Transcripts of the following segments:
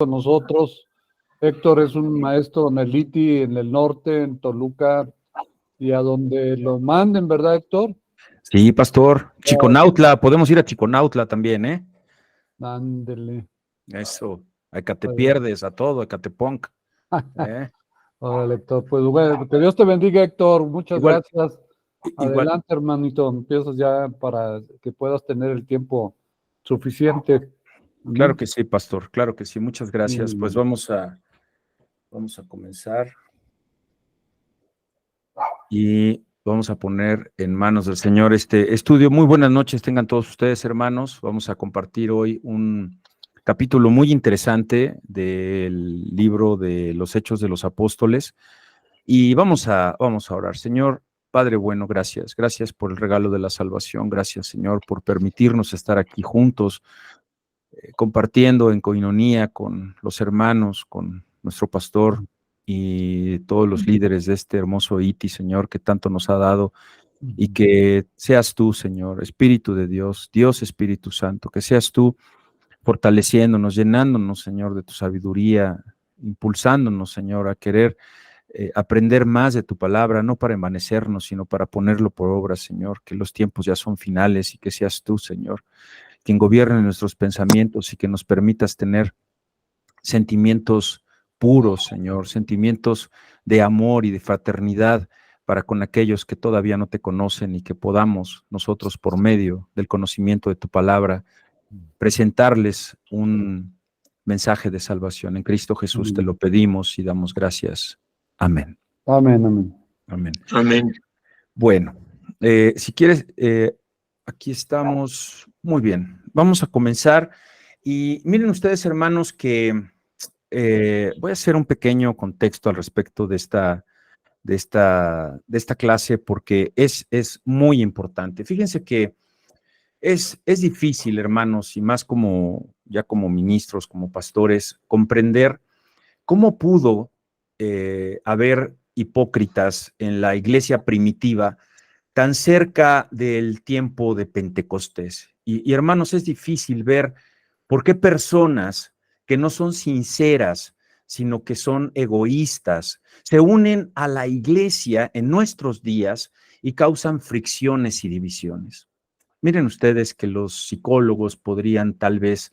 con nosotros. Héctor es un maestro en el ITI, en el norte, en Toluca, y a donde lo manden, ¿verdad, Héctor? Sí, pastor. Chiconautla, podemos ir a Chiconautla también, ¿eh? Ándele. Eso, acá te pierdes a todo, acá te punk. Órale, Héctor. Pues bueno, que Dios te bendiga, Héctor. Muchas Igual, gracias. igual. Adelante, hermanito. Empiezas ya para que puedas tener el tiempo suficiente. Claro que sí, pastor, claro que sí. Muchas gracias. Pues Bien. vamos a comenzar y vamos a poner en manos del Señor este estudio. Muy buenas noches tengan todos ustedes, hermanos. Vamos a compartir hoy un capítulo muy interesante del libro de los Hechos de los Apóstoles y vamos a orar. Señor, Padre bueno, gracias. Gracias por el regalo de la salvación. Gracias, Señor, por permitirnos estar aquí juntos, compartiendo en coinonía con los hermanos, con nuestro pastor y todos los líderes de este hermoso ITI, Señor, que tanto nos ha dado, y que seas tú, Señor, Espíritu de Dios, Dios Espíritu Santo, que seas tú fortaleciéndonos, llenándonos, Señor, de tu sabiduría, impulsándonos, Señor, a querer aprender más de tu palabra, no para envanecernos, sino para ponerlo por obra, Señor, que los tiempos ya son finales y que seas tú, Señor, quien gobierne nuestros pensamientos y que nos permitas tener sentimientos puros, Señor, sentimientos de amor y de fraternidad para con aquellos que todavía no te conocen y que podamos nosotros, por medio del conocimiento de tu palabra, presentarles un mensaje de salvación. En Cristo Jesús te lo pedimos y damos gracias. Amén. Amén, amén. Amén. Amén. Bueno, si quieres, aquí estamos. Muy bien, vamos a comenzar. Y miren ustedes, hermanos, que voy a hacer un pequeño contexto al respecto de esta clase porque es muy importante. Fíjense que es difícil, hermanos, y más ya como ministros, como pastores, comprender cómo pudo haber hipócritas en la iglesia primitiva tan cerca del tiempo de Pentecostés. Y hermanos, es difícil ver por qué personas que no son sinceras, sino que son egoístas, se unen a la iglesia en nuestros días y causan fricciones y divisiones. Miren ustedes que los psicólogos podrían tal vez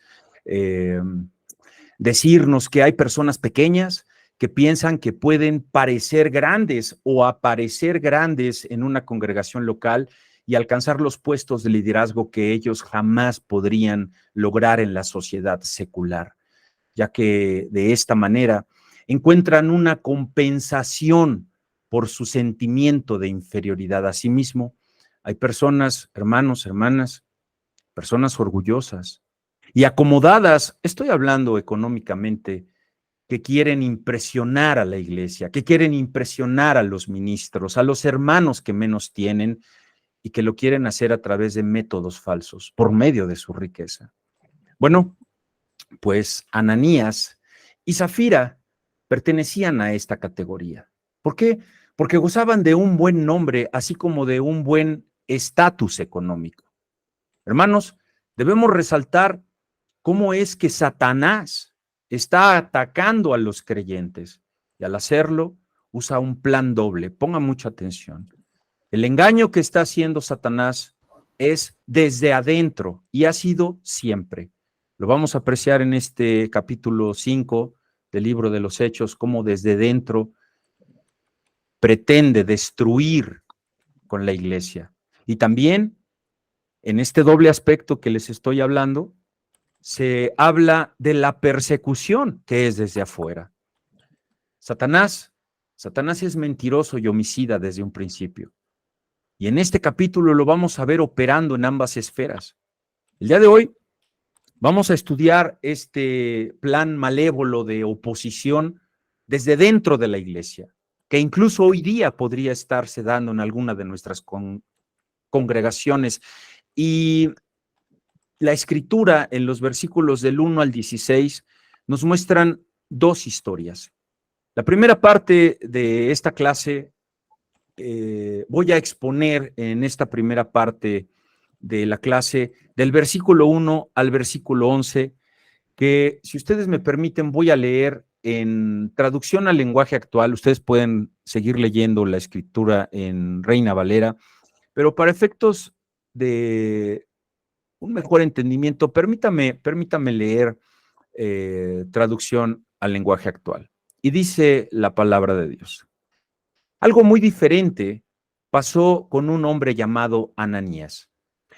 decirnos que hay personas pequeñas que piensan que pueden parecer grandes o aparecer grandes en una congregación local y alcanzar los puestos de liderazgo que ellos jamás podrían lograr en la sociedad secular, ya que de esta manera encuentran una compensación por su sentimiento de inferioridad a sí mismo. Hay personas, hermanos, hermanas, personas orgullosas y acomodadas, estoy hablando económicamente, que quieren impresionar a la iglesia, que quieren impresionar a los ministros, a los hermanos que menos tienen y que lo quieren hacer a través de métodos falsos, por medio de su riqueza. Bueno, pues Ananías y Zafira pertenecían a esta categoría. ¿Por qué? Porque gozaban de un buen nombre, así como de un buen estatus económico. Hermanos, debemos resaltar cómo es que Satanás está atacando a los creyentes y al hacerlo usa un plan doble. Ponga mucha atención. El engaño que está haciendo Satanás es desde adentro y ha sido siempre. Lo vamos a apreciar en este capítulo 5 del libro de los Hechos, cómo desde dentro pretende destruir con la iglesia. Y también en este doble aspecto que les estoy hablando, se habla de la persecución que es desde afuera. Satanás es mentiroso y homicida desde un principio. Y en este capítulo lo vamos a ver operando en ambas esferas. El día de hoy vamos a estudiar este plan malévolo de oposición desde dentro de la iglesia, que incluso hoy día podría estarse dando en alguna de nuestras congregaciones. Y la escritura en los versículos del 1 al 16 nos muestran dos historias. La primera parte de esta clase voy a exponer en esta primera parte de la clase del versículo 1 al versículo 11 que, si ustedes me permiten, voy a leer en traducción al lenguaje actual. Ustedes pueden seguir leyendo la escritura en Reina Valera, pero para efectos de un mejor entendimiento, permítame leer traducción al lenguaje actual. Y dice la palabra de Dios: algo muy diferente pasó con un hombre llamado Ananías.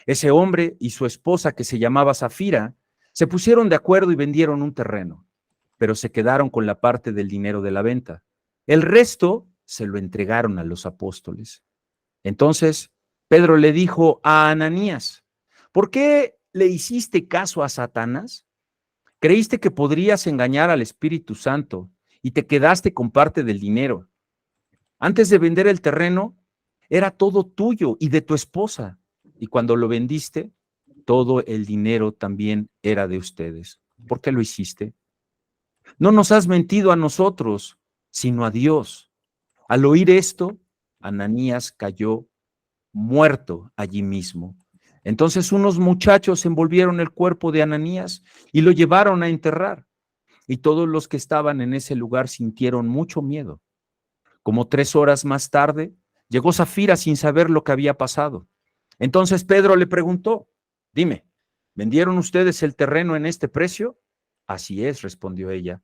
Ese hombre y su esposa, que se llamaba Zafira, se pusieron de acuerdo y vendieron un terreno, pero se quedaron con la parte del dinero de la venta. El resto se lo entregaron a los apóstoles. Entonces Pedro le dijo a Ananías: ¿por qué le hiciste caso a Satanás? Creíste que podrías engañar al Espíritu Santo y te quedaste con parte del dinero. Antes de vender el terreno, era todo tuyo y de tu esposa. Y cuando lo vendiste, todo el dinero también era de ustedes. ¿Por qué lo hiciste? No nos has mentido a nosotros, sino a Dios. Al oír esto, Ananías cayó muerto allí mismo. Entonces unos muchachos envolvieron el cuerpo de Ananías y lo llevaron a enterrar. Y todos los que estaban en ese lugar sintieron mucho miedo. Como 3 horas más tarde, llegó Zafira sin saber lo que había pasado. Entonces Pedro le preguntó: dime, ¿vendieron ustedes el terreno en este precio? Así es, respondió ella.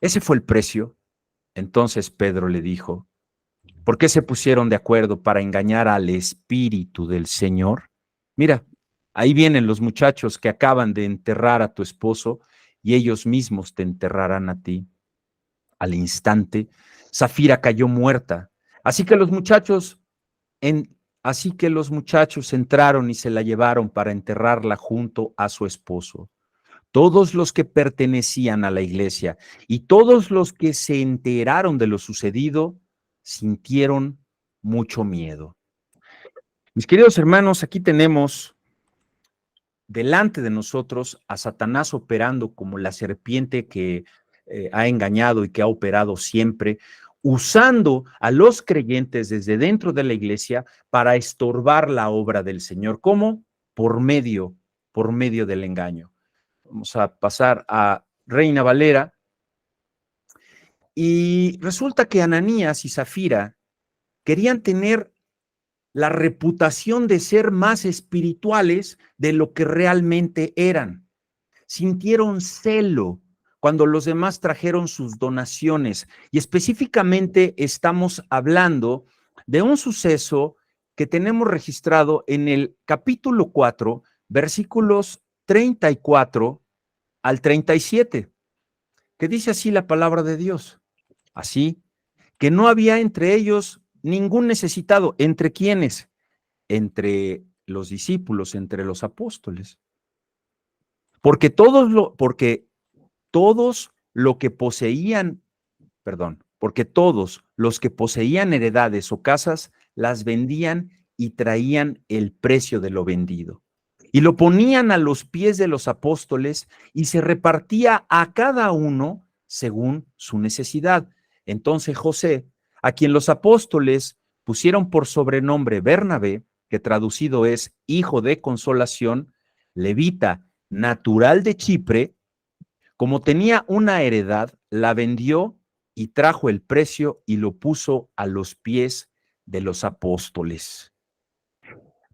¿Ese fue el precio? Entonces Pedro le dijo: ¿por qué se pusieron de acuerdo para engañar al Espíritu del Señor? Mira, ahí vienen los muchachos que acaban de enterrar a tu esposo y ellos mismos te enterrarán a ti. Al instante, Zafira cayó muerta. Así que los muchachos entraron y se la llevaron para enterrarla junto a su esposo. Todos los que pertenecían a la iglesia y todos los que se enteraron de lo sucedido sintieron mucho miedo. Mis queridos hermanos, aquí tenemos delante de nosotros a Satanás operando como la serpiente que ha engañado y que ha operado siempre, usando a los creyentes desde dentro de la iglesia para estorbar la obra del Señor. ¿Cómo? Por medio del engaño. Vamos a pasar a Reina Valera. Y resulta que Ananías y Zafira querían tener la reputación de ser más espirituales de lo que realmente eran. Sintieron celo cuando los demás trajeron sus donaciones, y específicamente estamos hablando de un suceso que tenemos registrado en el capítulo 4, versículos 34 al 37, que dice así la palabra de Dios: así que no había entre ellos ningún necesitado. ¿Entre quiénes? Entre los discípulos, entre los apóstoles. Porque todos los que poseían heredades o casas las vendían y traían el precio de lo vendido. Y lo ponían a los pies de los apóstoles y se repartía a cada uno según su necesidad. Entonces José, a quien los apóstoles pusieron por sobrenombre Bernabé, que traducido es hijo de consolación, levita, natural de Chipre, como tenía una heredad, la vendió y trajo el precio y lo puso a los pies de los apóstoles.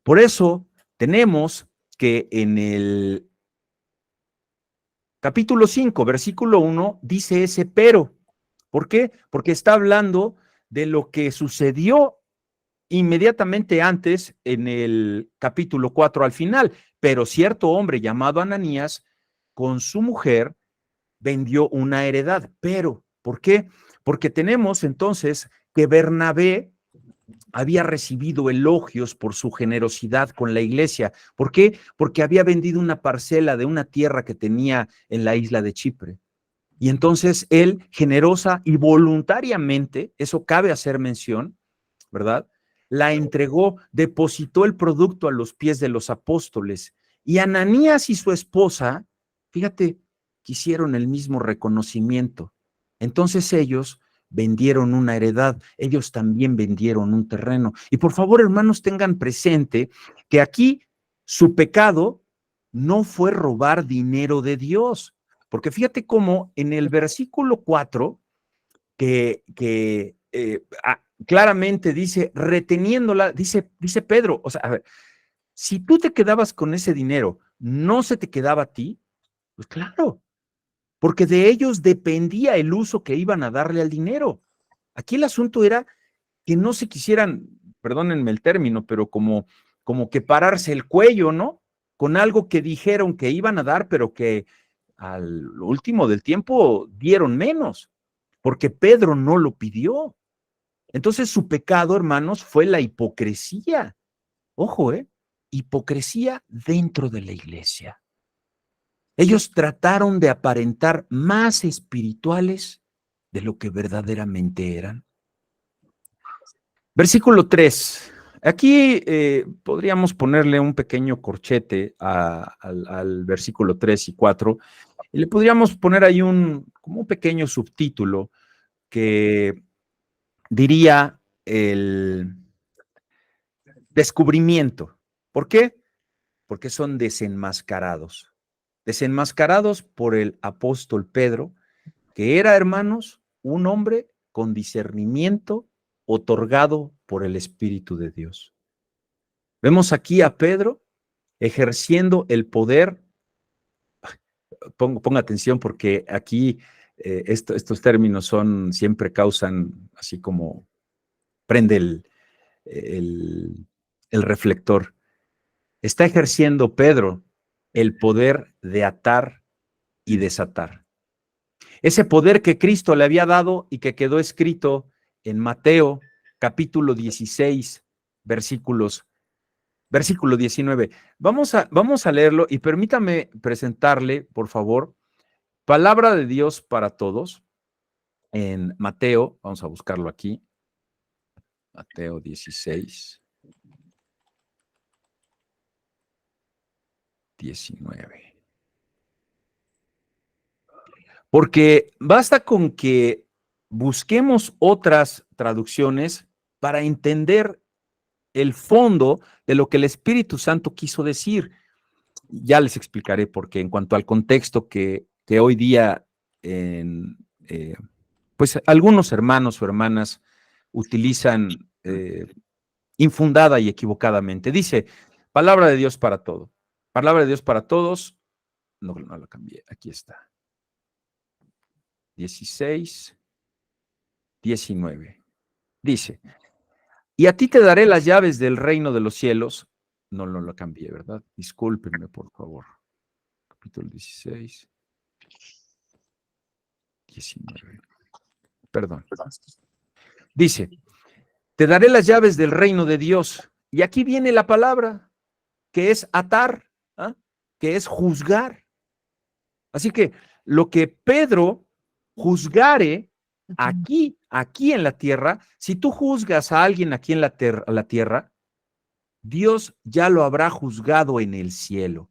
Por eso tenemos que en el capítulo 5, versículo 1, dice ese pero. ¿Por qué? Porque está hablando de lo que sucedió inmediatamente antes en el capítulo 4 al final. Pero cierto hombre llamado Ananías, con su mujer, vendió una heredad. Pero, ¿por qué? Porque tenemos entonces que Bernabé había recibido elogios por su generosidad con la iglesia. ¿Por qué? Porque había vendido una parcela de una tierra que tenía en la isla de Chipre. Y entonces él, generosa y voluntariamente, eso cabe hacer mención, ¿verdad? La entregó, depositó el producto a los pies de los apóstoles. Y Ananías y su esposa, fíjate, quisieron el mismo reconocimiento. Entonces ellos vendieron una heredad, ellos también vendieron un terreno. Y por favor, hermanos, tengan presente que aquí su pecado no fue robar dinero de Dios, Porque fíjate cómo en el versículo 4, claramente dice, reteniéndola, dice Pedro, o sea, a ver, si tú te quedabas con ese dinero, ¿no se te quedaba a ti? Pues claro, porque de ellos dependía el uso que iban a darle al dinero. Aquí el asunto era que no se quisieran, perdónenme el término, pero como que pararse el cuello, ¿no? Con algo que dijeron que iban a dar, pero que al último del tiempo dieron menos, porque Pedro no lo pidió. Entonces su pecado, hermanos, fue la hipocresía. Ojo, hipocresía dentro de la iglesia. Ellos trataron de aparentar más espirituales de lo que verdaderamente eran. Versículo 3. Aquí podríamos ponerle un pequeño corchete al versículo 3 y 4, y le podríamos poner ahí como un pequeño subtítulo que diría el descubrimiento. ¿Por qué? Porque son desenmascarados. Desenmascarados por el apóstol Pedro, que era, hermanos, un hombre con discernimiento otorgado por el Espíritu de Dios. Vemos aquí a Pedro ejerciendo el poder. Ponga atención porque aquí estos términos siempre causan así como prende el reflector. Está ejerciendo Pedro el poder de atar y desatar. Ese poder que Cristo le había dado y que quedó escrito en Mateo capítulo 16, versículo 19. Vamos a leerlo y permítame presentarle, por favor, palabra de Dios para todos en Mateo. Vamos a buscarlo aquí. Mateo 16, 19. Porque basta con que busquemos otras traducciones para entender el fondo de lo que el Espíritu Santo quiso decir. Ya les explicaré por qué, en cuanto al contexto que hoy día, pues algunos hermanos o hermanas utilizan infundada y equivocadamente. Dice, palabra de Dios para todo. Palabra de Dios para todos. No la cambié, aquí está. 16, 19. Dice, y a ti te daré las llaves del reino de los cielos. No lo cambié, ¿verdad? Discúlpenme, por favor. Capítulo 16, 19. Perdón. Dice, te daré las llaves del reino de Dios. Y aquí viene la palabra, que es atar, que es juzgar. Así que lo que Pedro juzgare aquí en la tierra, si tú juzgas a alguien aquí en la tierra, Dios ya lo habrá juzgado en el cielo.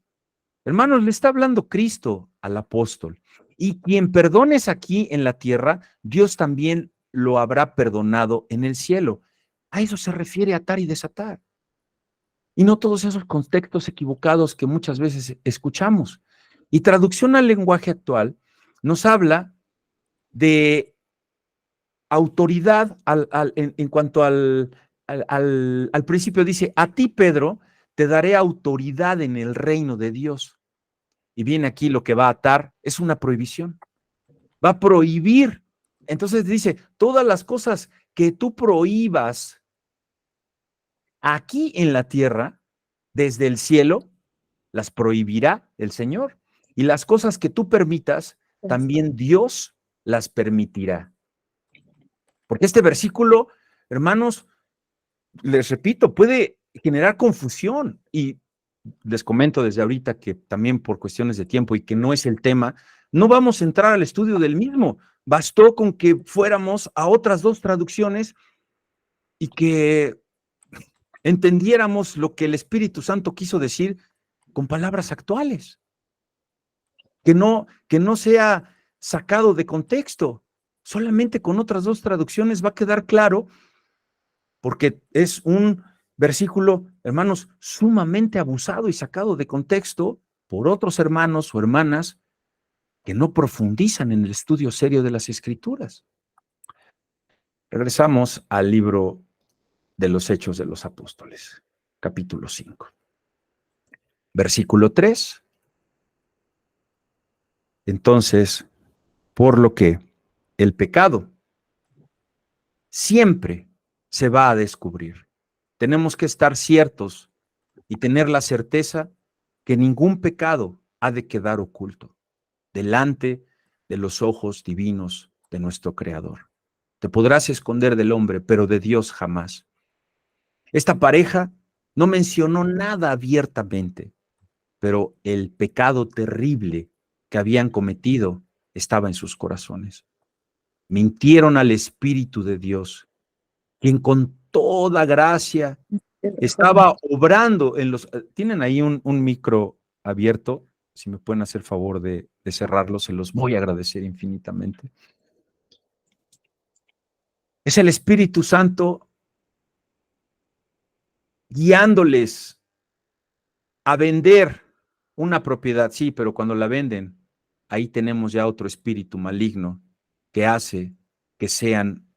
Hermanos, le está hablando Cristo al apóstol. Y quien perdones aquí en la tierra, Dios también lo habrá perdonado en el cielo. A eso se refiere atar y desatar. Y no todos esos contextos equivocados que muchas veces escuchamos. Y traducción al lenguaje actual nos habla de autoridad en cuanto al principio. Dice, a ti, Pedro, te daré autoridad en el reino de Dios. Y viene aquí lo que va a atar, es una prohibición. Va a prohibir. Entonces dice, todas las cosas que tú prohíbas aquí en la tierra, desde el cielo, las prohibirá el Señor. Y las cosas que tú permitas, también Dios las permitirá. Porque este versículo, hermanos, les repito, puede generar confusión. Y les comento desde ahorita que también por cuestiones de tiempo y que no es el tema, no vamos a entrar al estudio del mismo. Bastó con que fuéramos a otras dos traducciones y que entendiéramos lo que el Espíritu Santo quiso decir con palabras actuales. Que no sea sacado de contexto. Solamente con otras dos traducciones va a quedar claro, porque es un versículo, hermanos, sumamente abusado y sacado de contexto por otros hermanos o hermanas que no profundizan en el estudio serio de las Escrituras. Regresamos al libro de los Hechos de los Apóstoles, capítulo 5. Versículo 3. Entonces, por lo que el pecado siempre se va a descubrir. Tenemos que estar ciertos y tener la certeza que ningún pecado ha de quedar oculto delante de los ojos divinos de nuestro Creador. Te podrás esconder del hombre, pero de Dios jamás. Esta pareja no mencionó nada abiertamente, pero el pecado terrible que habían cometido estaba en sus corazones. Mintieron al Espíritu de Dios, quien con toda gracia estaba obrando en los... Tienen ahí un micro abierto, si me pueden hacer favor de cerrarlo, se los voy a agradecer infinitamente. Es el Espíritu Santo guiándoles a vender una propiedad, sí, pero cuando la venden, ahí tenemos ya otro espíritu maligno que hace que sean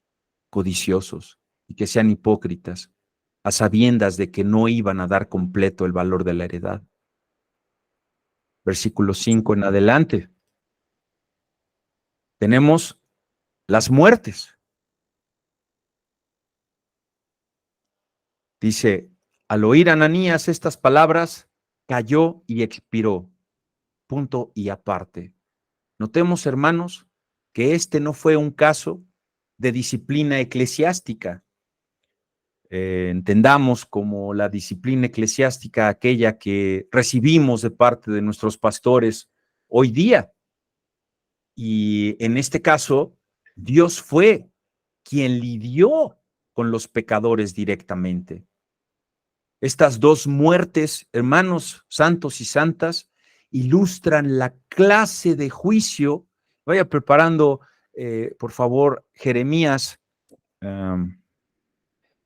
codiciosos y que sean hipócritas, a sabiendas de que no iban a dar completo el valor de la heredad. Versículo 5 en adelante. Tenemos las muertes. Dice, al oír Ananías estas palabras, cayó y expiró. Punto y aparte. Notemos, hermanos, que este no fue un caso de disciplina eclesiástica. Entendamos como la disciplina eclesiástica aquella que recibimos de parte de nuestros pastores hoy día. Y en este caso, Dios fue quien lidió con los pecadores directamente. Estas dos muertes, hermanos santos y santas, ilustran la clase de juicio. Vaya preparando, por favor, Jeremías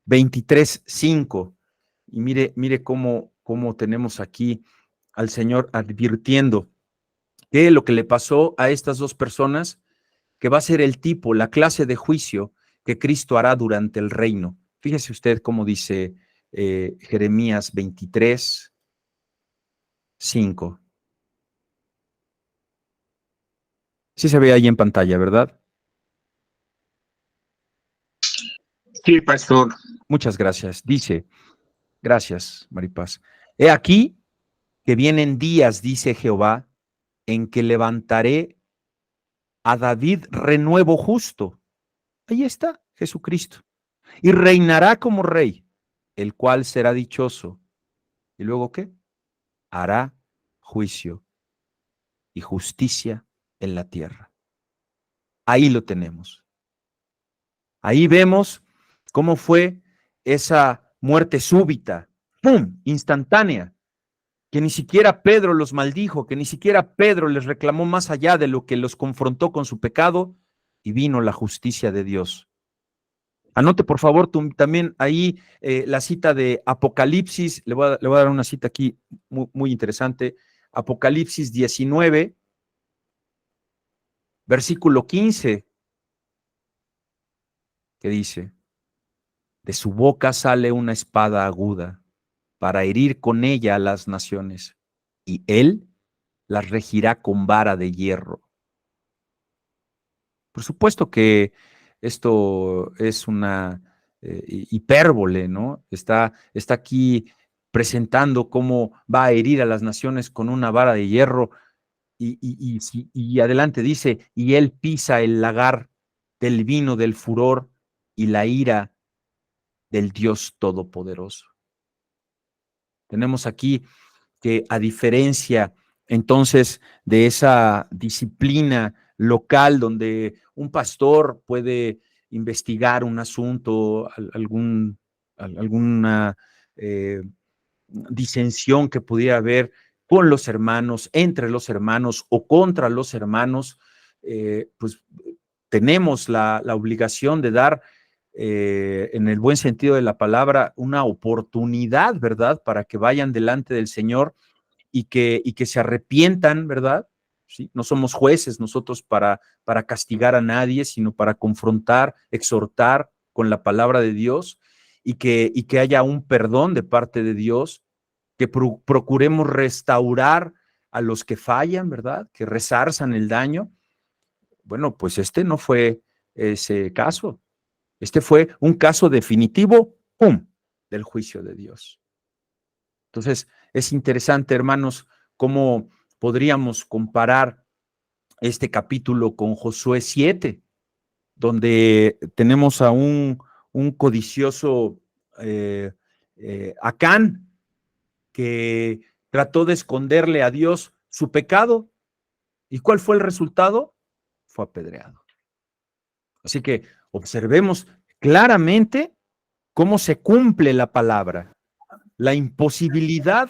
23:5. Y mire cómo tenemos aquí al Señor advirtiendo que lo que le pasó a estas dos personas, que va a ser el tipo, la clase de juicio que Cristo hará durante el reino. Fíjese usted cómo dice Jeremías 23:5. Sí se ve ahí en pantalla, ¿verdad? Sí, pastor. Muchas gracias. Dice, gracias, Maripaz. He aquí que vienen días, dice Jehová, en que levantaré a David renuevo justo. Ahí está Jesucristo. Y reinará como rey, el cual será dichoso. ¿Y luego qué? Hará juicio y justicia en la tierra. Ahí lo tenemos. Ahí vemos cómo fue esa muerte súbita, ¡pum!, instantánea, que ni siquiera Pedro los maldijo, que ni siquiera Pedro les reclamó más allá de lo que los confrontó con su pecado, y vino la justicia de Dios. Anote, por favor, también ahí la cita de Apocalipsis. Le voy a dar una cita aquí muy, muy interesante. Apocalipsis 19, versículo 15, que dice, de su boca sale una espada aguda para herir con ella a las naciones, y él las regirá con vara de hierro. Por supuesto que esto es una hipérbole, ¿no? Está aquí presentando cómo va a herir a las naciones con una vara de hierro, y adelante dice, y él pisa el lagar del vino del furor y la ira del Dios Todopoderoso. Tenemos aquí que, a diferencia entonces de esa disciplina local donde un pastor puede investigar un asunto, alguna disensión que pudiera haber con los hermanos, entre los hermanos o contra los hermanos, pues tenemos la obligación de dar, en el buen sentido de la palabra, una oportunidad, ¿verdad?, para que vayan delante del Señor y que se arrepientan, ¿verdad?, ¿sí? No somos jueces nosotros para castigar a nadie, sino para confrontar, exhortar con la palabra de Dios y que haya un perdón de parte de Dios, que procuremos restaurar a los que fallan, ¿verdad? Que resarzan el daño. Bueno, pues este no fue ese caso. Este fue un caso definitivo, ¡pum!, del juicio de Dios. Entonces, es interesante, hermanos, cómo podríamos comparar este capítulo con Josué 7, donde tenemos a un codicioso Acán, que trató de esconderle a Dios su pecado. ¿Y cuál fue el resultado? Fue apedreado. Así que observemos claramente cómo se cumple la palabra. La imposibilidad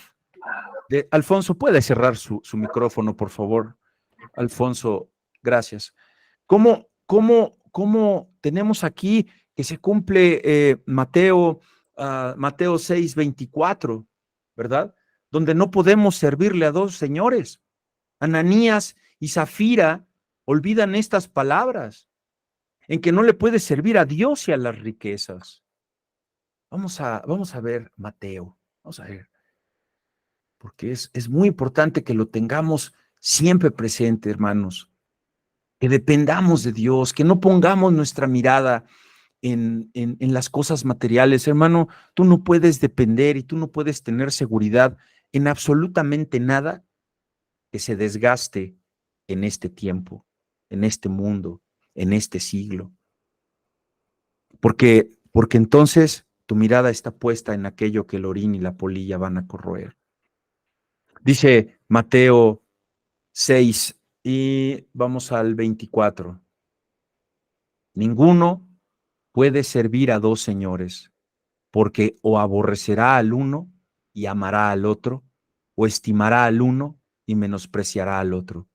de... Alfonso, ¿puede cerrar su micrófono, por favor? Alfonso, gracias. ¿Cómo tenemos aquí que se cumple Mateo 6:24, ¿verdad? Donde no podemos servirle a dos señores. Ananías y Zafira olvidan estas palabras, en que no le puedes servir a Dios y a las riquezas. Vamos a ver Mateo, vamos a ver, porque es muy importante que lo tengamos siempre presente, hermanos, que dependamos de Dios, que no pongamos nuestra mirada en las cosas materiales. Hermano, tú no puedes depender y tú no puedes tener seguridad en absolutamente nada que se desgaste en este tiempo, en este mundo, en este siglo. Porque entonces tu mirada está puesta en aquello que el orín y la polilla van a corroer. Dice Mateo 6 y vamos al 24. Ninguno puede servir a dos señores, porque o aborrecerá al uno y amará al otro, o estimará al uno y menospreciará al otro.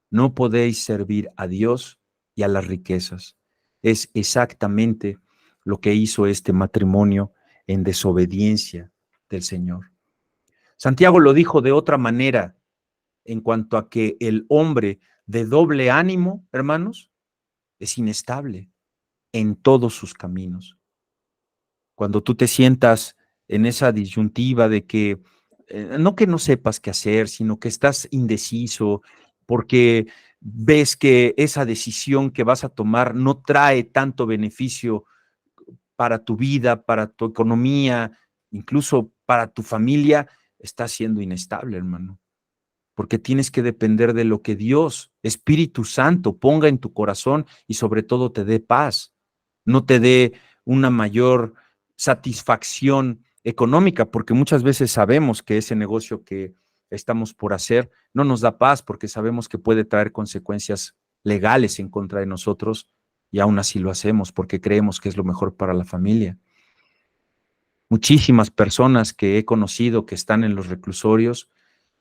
No podéis servir a Dios y a las riquezas. Es exactamente lo que hizo este matrimonio en desobediencia del Señor. Santiago lo dijo de otra manera en cuanto a que el hombre de doble ánimo, hermanos, es inestable en todos sus caminos. Cuando tú te sientas en esa disyuntiva de que no que no sepas qué hacer, sino que estás indeciso porque ves que esa decisión que vas a tomar no trae tanto beneficio para tu vida, para tu economía, incluso para tu familia, estás siendo inestable, hermano. Porque tienes que depender de lo que Dios, Espíritu Santo, ponga en tu corazón y sobre todo te dé paz, no te dé una mayor satisfacción económica, porque muchas veces sabemos que ese negocio que estamos por hacer no nos da paz porque sabemos que puede traer consecuencias legales en contra de nosotros y aún así lo hacemos porque creemos que es lo mejor para la familia. Muchísimas personas que he conocido que están en los reclusorios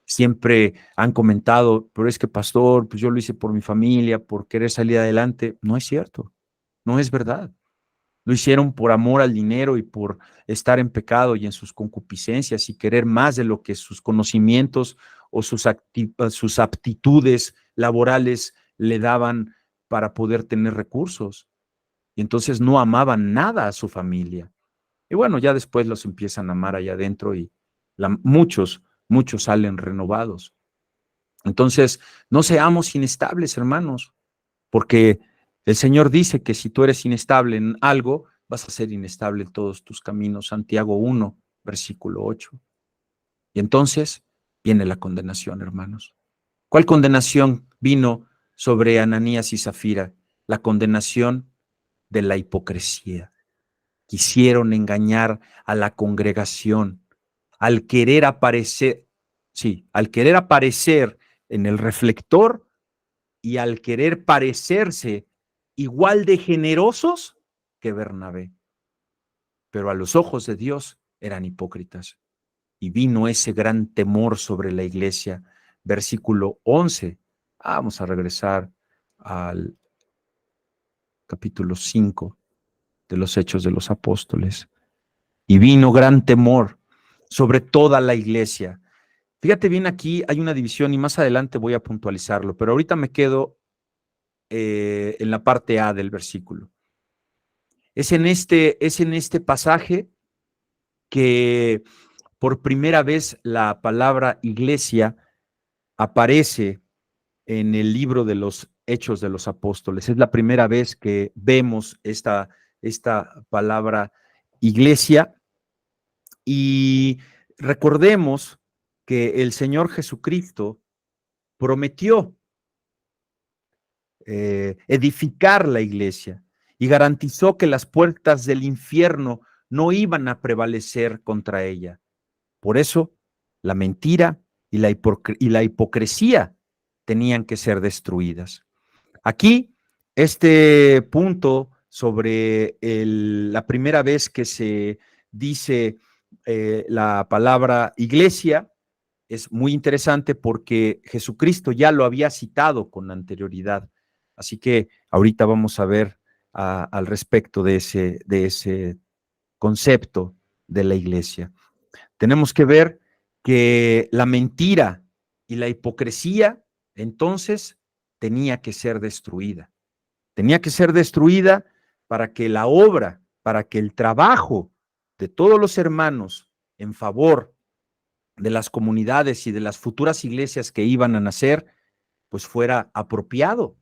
siempre han comentado, pero es que pastor, pues yo lo hice por mi familia, por querer salir adelante. No es cierto, no es verdad. Lo hicieron por amor al dinero y por estar en pecado y en sus concupiscencias y querer más de lo que sus conocimientos o sus aptitudes laborales le daban para poder tener recursos. Y entonces no amaban nada a su familia. Y bueno, ya después los empiezan a amar allá adentro y muchos salen renovados. Entonces, no seamos inestables, hermanos, porque el Señor dice que si tú eres inestable en algo, vas a ser inestable en todos tus caminos. Santiago 1, versículo 8. Y entonces viene la condenación, hermanos. ¿Cuál condenación vino sobre Ananías y Zafira? La condenación de la hipocresía. Quisieron engañar a la congregación al querer aparecer en el reflector y al querer parecerse igual de generosos que Bernabé. Pero a los ojos de Dios eran hipócritas. Y vino ese gran temor sobre la iglesia. Versículo 11. Vamos a regresar al capítulo 5 de los Hechos de los Apóstoles. Y vino gran temor sobre toda la iglesia. Fíjate bien, aquí hay una división y más adelante voy a puntualizarlo, pero ahorita me quedo en la parte A del versículo. Es en este pasaje que por primera vez la palabra iglesia aparece en el libro de los Hechos de los Apóstoles. Es la primera vez que vemos esta palabra iglesia, y recordemos que el Señor Jesucristo prometió edificar la iglesia y garantizó que las puertas del infierno no iban a prevalecer contra ella. Por eso, la mentira y la hipocresía tenían que ser destruidas. Aquí, este punto sobre la primera vez que se dice la palabra iglesia es muy interesante porque Jesucristo ya lo había citado con anterioridad. Así que ahorita vamos a ver al respecto de ese concepto de la iglesia. Tenemos que ver que la mentira y la hipocresía entonces tenía que ser destruida. Tenía que ser destruida para que la obra, para que el trabajo de todos los hermanos en favor de las comunidades y de las futuras iglesias que iban a nacer, pues fuera apropiado.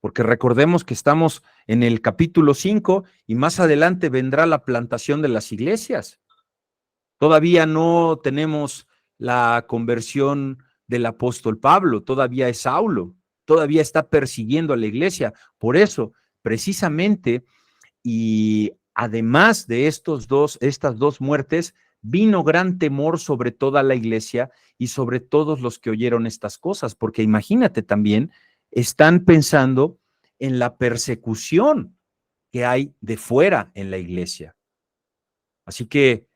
Porque recordemos que estamos en el capítulo 5 y más adelante vendrá la plantación de las iglesias. Todavía no tenemos la conversión del apóstol Pablo, todavía es Saulo, todavía está persiguiendo a la iglesia. Por eso, precisamente, y además de estas dos muertes, vino gran temor sobre toda la iglesia y sobre todos los que oyeron estas cosas, porque imagínate también, están pensando en la persecución que hay de fuera en la iglesia. Así que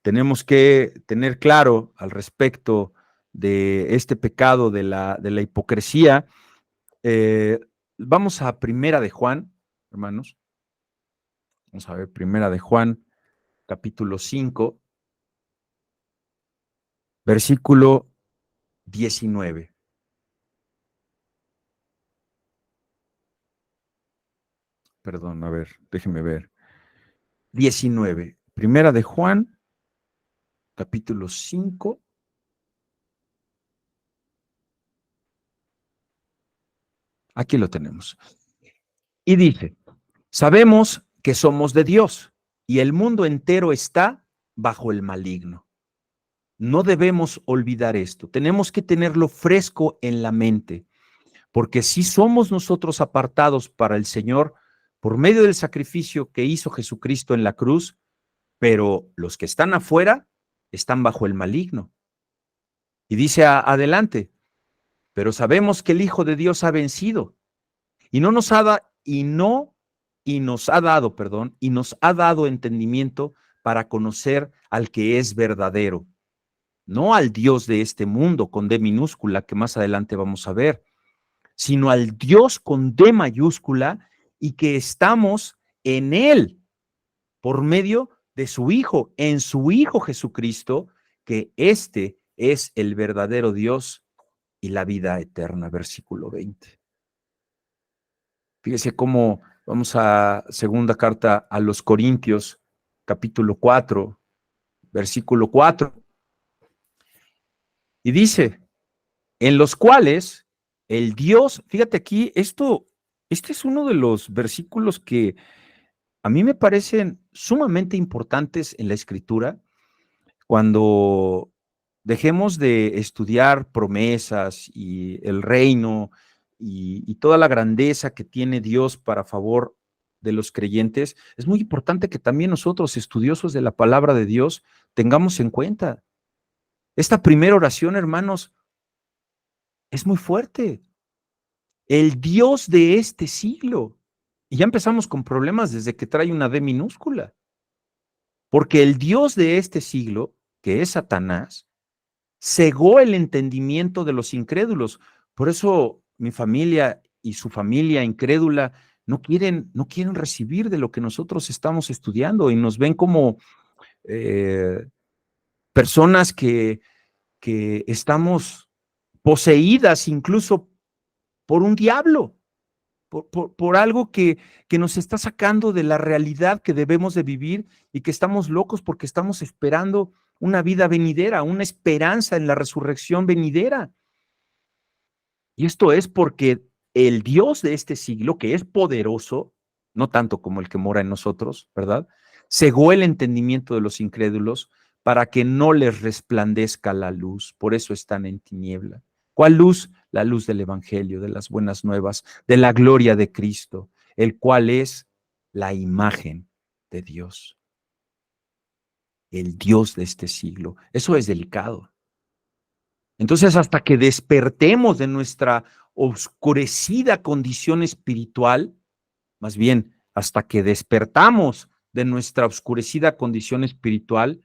tenemos que tener claro al respecto de este pecado de la hipocresía. Vamos a Primera de Juan, hermanos. Vamos a ver Primera de Juan, capítulo 5, versículo 19. Perdón, a ver, déjenme ver. 19. Primera de Juan, capítulo 5. Aquí lo tenemos. Y dice, sabemos que somos de Dios y el mundo entero está bajo el maligno. No debemos olvidar esto. Tenemos que tenerlo fresco en la mente, porque si somos nosotros apartados para el Señor por medio del sacrificio que hizo Jesucristo en la cruz, pero los que están afuera están bajo el maligno. Y dice adelante, pero sabemos que el Hijo de Dios ha vencido y nos ha dado entendimiento para conocer al que es verdadero, no al Dios de este mundo con D minúscula, que más adelante vamos a ver, sino al Dios con D mayúscula, y que estamos en Él por medio de su Hijo, en su Hijo Jesucristo, que este es el verdadero Dios y la vida eterna. Versículo 20. Fíjese cómo vamos a segunda carta a los Corintios, capítulo 4, versículo 4. Y dice, en los cuales el Dios, fíjate aquí, este es uno de los versículos que a mí me parecen sumamente importantes en la Escritura. Cuando dejemos de estudiar promesas y el reino y toda la grandeza que tiene Dios para favor de los creyentes, es muy importante que también nosotros, estudiosos de la palabra de Dios, tengamos en cuenta. Esta primera oración, hermanos, es muy fuerte. El Dios de este siglo. Y ya empezamos con problemas desde que trae una D minúscula. Porque el Dios de este siglo, que es Satanás, cegó el entendimiento de los incrédulos. Por eso mi familia y su familia incrédula no quieren recibir de lo que nosotros estamos estudiando y nos ven como personas que que estamos poseídas incluso por un diablo, por algo que nos está sacando de la realidad que debemos de vivir y que estamos locos porque estamos esperando una vida venidera, una esperanza en la resurrección venidera. Y esto es porque el Dios de este siglo, que es poderoso, no tanto como el que mora en nosotros, ¿verdad? Cegó el entendimiento de los incrédulos para que no les resplandezca la luz. Por eso están en tiniebla. ¿Cuál luz? La luz del Evangelio, de las buenas nuevas, de la gloria de Cristo, el cual es la imagen de Dios. El Dios de este siglo. Eso es delicado. Entonces, hasta que despertemos de nuestra oscurecida condición espiritual, más bien, hasta que despertamos de nuestra oscurecida condición espiritual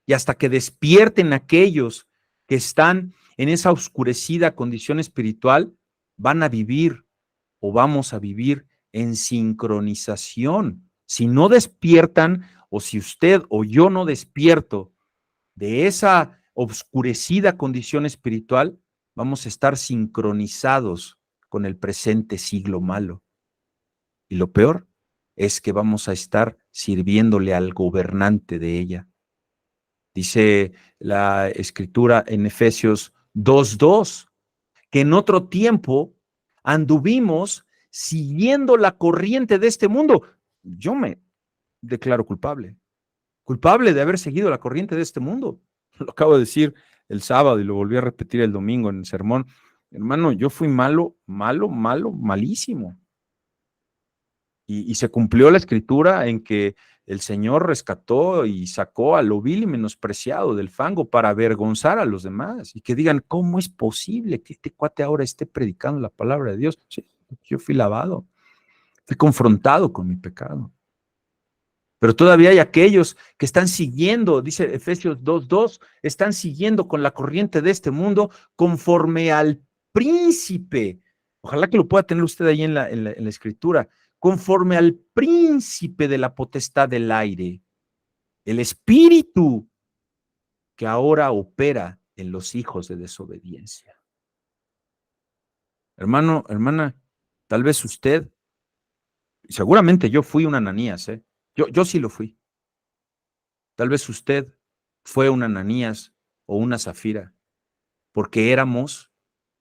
y hasta que despierten aquellos que están en esa oscurecida condición espiritual, van a vivir o vamos a vivir en sincronización. Si no despiertan o si usted o yo no despierto de esa obscurecida condición espiritual, vamos a estar sincronizados con el presente siglo malo. Y lo peor es que vamos a estar sirviéndole al gobernante de ella. Dice la escritura en Efesios 2:2, que en otro tiempo anduvimos siguiendo la corriente de este mundo. Yo me declaro culpable de haber seguido la corriente de este mundo. Lo acabo de decir el sábado y lo volví a repetir el domingo en el sermón. Hermano, yo fui malo, malísimo. Y se cumplió la escritura en que el Señor rescató y sacó a lo vil y menospreciado del fango para avergonzar a los demás y que digan, ¿cómo es posible que este cuate ahora esté predicando la palabra de Dios? Sí, yo fui lavado, fui confrontado con mi pecado. Pero todavía hay aquellos que están siguiendo, dice Efesios 2:2, están siguiendo con la corriente de este mundo conforme al príncipe. Ojalá que lo pueda tener usted ahí en la escritura. Conforme al príncipe de la potestad del aire, el espíritu que ahora opera en los hijos de desobediencia. Hermano, hermana, tal vez usted, seguramente yo fui un Ananías, yo sí lo fui. Tal vez usted fue un Ananías o una Zafira, porque éramos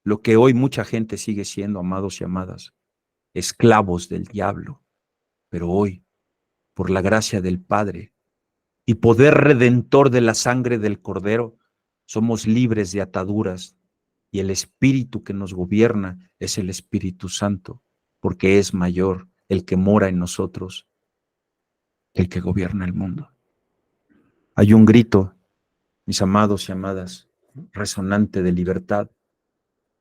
lo que hoy mucha gente sigue siendo, amados y amadas, esclavos del diablo. Pero hoy, por la gracia del Padre y poder redentor de la sangre del Cordero, somos libres de ataduras y el Espíritu que nos gobierna es el Espíritu Santo, porque es mayor el que mora en nosotros que el que gobierna el mundo. Hay un grito, mis amados y amadas, resonante de libertad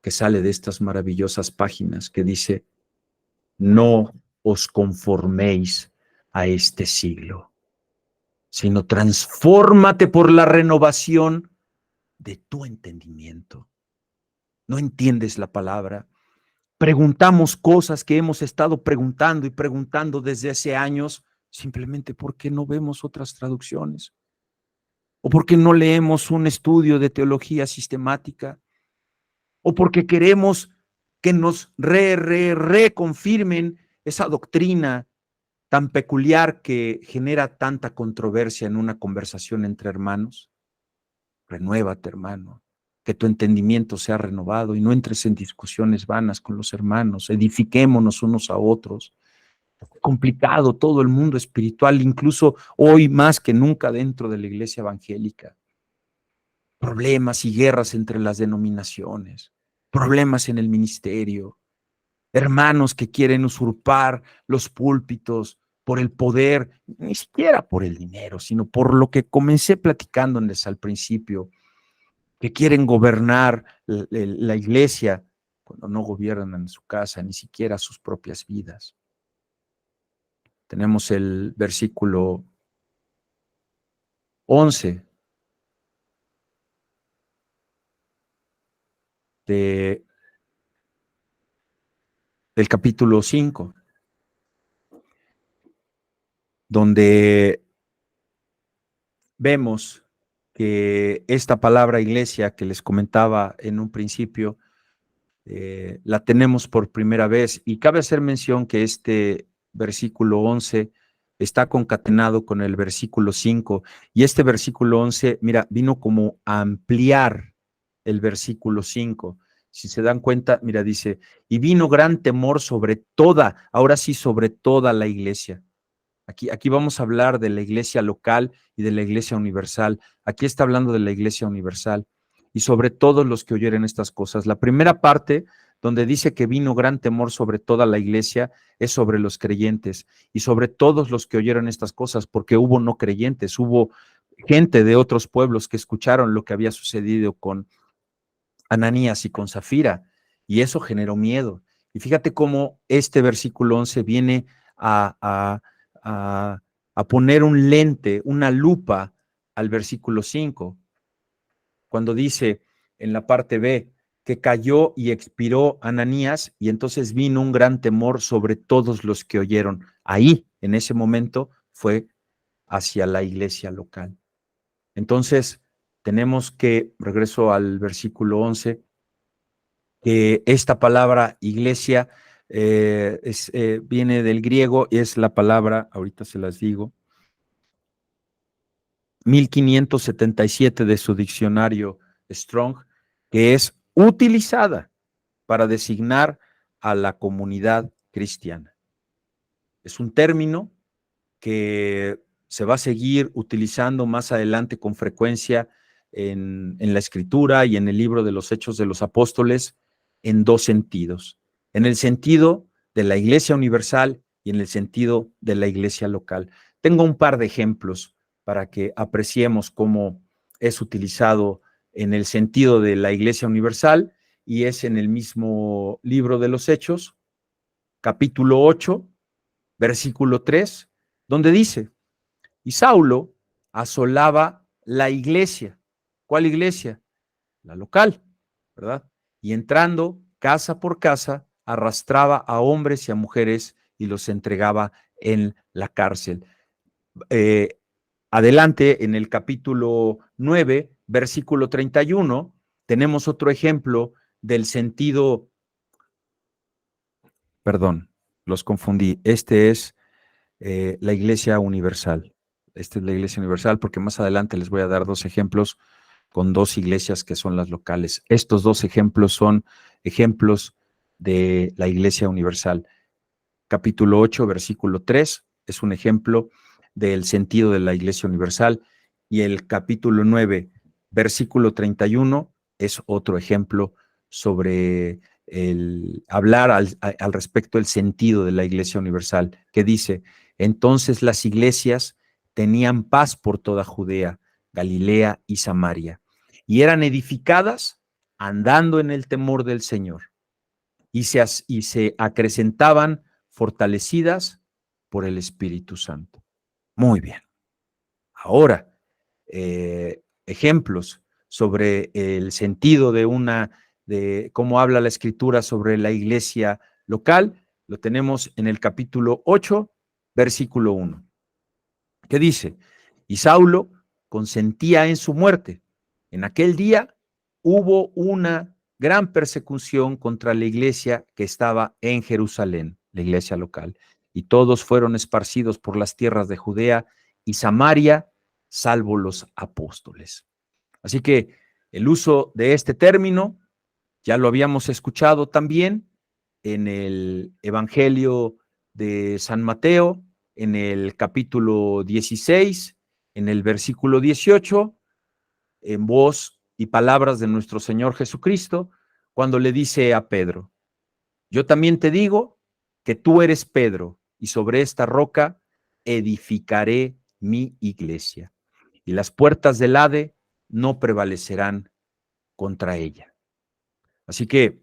que sale de estas maravillosas páginas que dice, no os conforméis a este siglo, sino transfórmate por la renovación de tu entendimiento. No entiendes la palabra. Preguntamos cosas que hemos estado preguntando y preguntando desde hace años, simplemente porque no vemos otras traducciones o porque no leemos un estudio de teología sistemática o porque queremos que nos reconfirmen esa doctrina tan peculiar que genera tanta controversia en una conversación entre hermanos. Renuévate, hermano, que tu entendimiento sea renovado y no entres en discusiones vanas con los hermanos, edifiquémonos unos a otros. Complicado todo el mundo espiritual, incluso hoy más que nunca dentro de la iglesia evangélica. Problemas y guerras entre las denominaciones, problemas en el ministerio, hermanos que quieren usurpar los púlpitos por el poder, ni siquiera por el dinero, sino por lo que comencé platicándoles al principio, que quieren gobernar la iglesia cuando no gobiernan en su casa, ni siquiera sus propias vidas. Tenemos el versículo 11 del capítulo 5, donde vemos que esta palabra iglesia que les comentaba en un principio, la tenemos por primera vez, y cabe hacer mención que este versículo 11 está concatenado con el versículo 5, y este versículo 11, mira, vino como a ampliar el versículo 5. Si se dan cuenta, mira, dice, y vino gran temor sobre toda, ahora sí, sobre toda la iglesia. Aquí vamos a hablar de la iglesia local y de la iglesia universal. Aquí está hablando de la iglesia universal y sobre todos los que oyeren estas cosas. La primera parte, donde dice que vino gran temor sobre toda la iglesia, es sobre los creyentes y sobre todos los que oyeron estas cosas, porque hubo no creyentes, hubo gente de otros pueblos que escucharon lo que había sucedido con Ananías y con Zafira, y eso generó miedo. Y fíjate cómo este versículo 11 viene a poner un lente, una lupa al versículo 5, cuando dice en la parte B que cayó y expiró Ananías, y entonces vino un gran temor sobre todos los que oyeron. Ahí, en ese momento, fue hacia la iglesia local. Entonces, tenemos que, regreso al versículo 11, que esta palabra iglesia viene del griego, es la palabra, ahorita se las digo, 1577 de su diccionario Strong, que es utilizada para designar a la comunidad cristiana. Es un término que se va a seguir utilizando más adelante con frecuencia en la Escritura y en el libro de los Hechos de los Apóstoles en dos sentidos: en el sentido de la iglesia universal y en el sentido de la iglesia local. Tengo un par de ejemplos para que apreciemos cómo es utilizado en el sentido de la iglesia universal, y es en el mismo libro de los Hechos, capítulo 8, versículo 3, donde dice: y Saulo asolaba la iglesia. ¿Cuál iglesia? La local, ¿verdad? Y entrando casa por casa, arrastraba a hombres y a mujeres y los entregaba en la cárcel. Adelante, en el capítulo 9, versículo 31, tenemos otro ejemplo del sentido, perdón, los confundí, este es la iglesia universal. Esta es la iglesia universal, porque más adelante les voy a dar dos ejemplos con dos iglesias que son las locales. Estos dos ejemplos son ejemplos de la iglesia universal. Capítulo 8, versículo 3, es un ejemplo del sentido de la iglesia universal, y el capítulo 9, versículo 31, es otro ejemplo sobre el hablar al respecto del sentido de la iglesia universal, que dice: entonces las iglesias tenían paz por toda Judea, Galilea y Samaria, y eran edificadas andando en el temor del Señor, y se acrecentaban fortalecidas por el Espíritu Santo. Muy bien. Ahora, ejemplos sobre el sentido de cómo habla la Escritura sobre la iglesia local, lo tenemos en el capítulo 8, versículo 1, que dice: y Saulo consentía en su muerte. En aquel día hubo una gran persecución contra la iglesia que estaba en Jerusalén, la iglesia local, y todos fueron esparcidos por las tierras de Judea y Samaria, salvo los apóstoles. Así que el uso de este término ya lo habíamos escuchado también en el Evangelio de San Mateo, en el capítulo 16, en el versículo 18, en voz y palabras de nuestro Señor Jesucristo, cuando le dice a Pedro: yo también te digo que tú eres Pedro, y sobre esta roca edificaré mi iglesia, y las puertas del Hade no prevalecerán contra ella. Así que,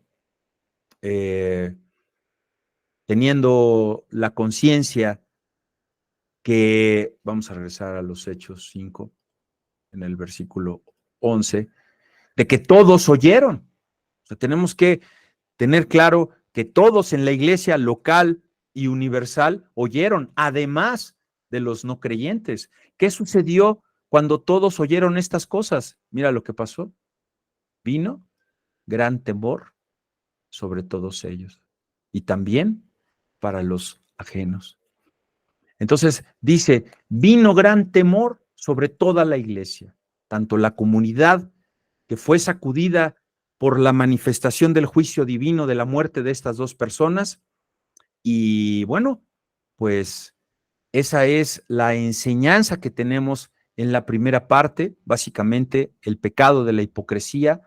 teniendo la conciencia que, vamos a regresar a los Hechos 5, en el versículo 11, de que todos oyeron. O sea, tenemos que tener claro que todos en la iglesia local y universal oyeron, además de los no creyentes. ¿Qué sucedió cuando todos oyeron estas cosas, mira lo que pasó. Vino gran temor sobre todos ellos y también para los ajenos. Entonces dice, vino gran temor sobre toda la iglesia, tanto la comunidad que fue sacudida por la manifestación del juicio divino de la muerte de estas dos personas. Y bueno, pues esa es la enseñanza que tenemos en la primera parte, básicamente el pecado de la hipocresía,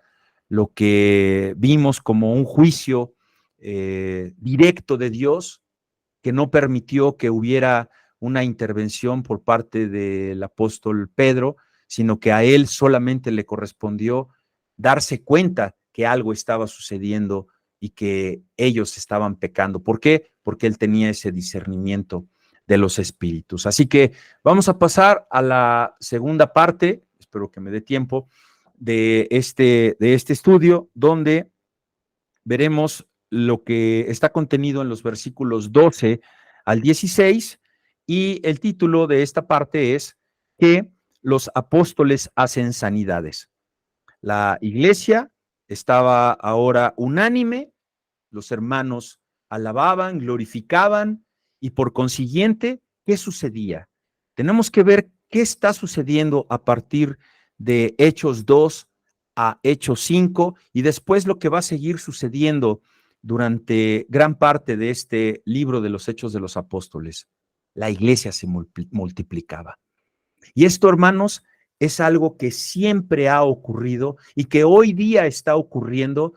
lo que vimos como un juicio directo de Dios que no permitió que hubiera una intervención por parte del apóstol Pedro, sino que a él solamente le correspondió darse cuenta que algo estaba sucediendo y que ellos estaban pecando. ¿Por qué? Porque él tenía ese discernimiento de los espíritus. Así que vamos a pasar a la segunda parte, espero que me dé tiempo, de este estudio, donde veremos lo que está contenido en los versículos 12 al 16, y el título de esta parte es que los apóstoles hacen sanidades. La iglesia estaba ahora unánime, los hermanos alababan, glorificaban, y por consiguiente, ¿qué sucedía? Tenemos que ver qué está sucediendo a partir de Hechos 2 a Hechos 5 y después lo que va a seguir sucediendo durante gran parte de este libro de los Hechos de los Apóstoles. La iglesia se multiplicaba. Y esto, hermanos, es algo que siempre ha ocurrido y que hoy día está ocurriendo.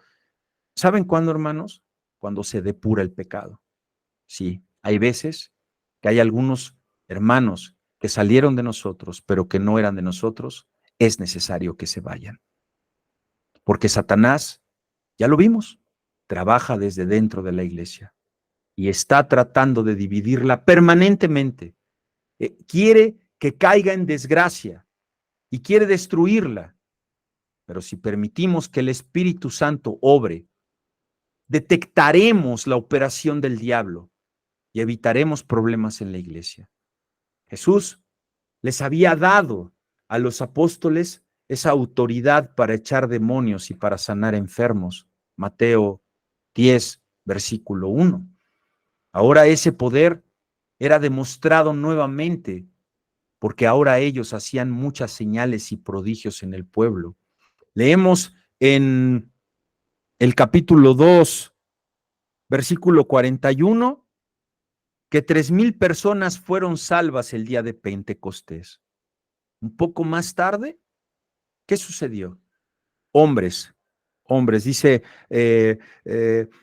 ¿Saben cuándo, hermanos? Cuando se depura el pecado. Sí, hay veces que hay algunos hermanos que salieron de nosotros, pero que no eran de nosotros, es necesario que se vayan. Porque Satanás, ya lo vimos, trabaja desde dentro de la iglesia y está tratando de dividirla permanentemente. Quiere que caiga en desgracia y quiere destruirla. Pero si permitimos que el Espíritu Santo obre, detectaremos la operación del diablo y evitaremos problemas en la iglesia. Jesús les había dado a los apóstoles esa autoridad para echar demonios y para sanar enfermos. Mateo 10, versículo 1. Ahora ese poder era demostrado nuevamente porque ahora ellos hacían muchas señales y prodigios en el pueblo. Leemos en el capítulo 2, versículo 41, que 3,000 personas fueron salvas el día de Pentecostés. Un poco más tarde, ¿qué sucedió? Hombres, dice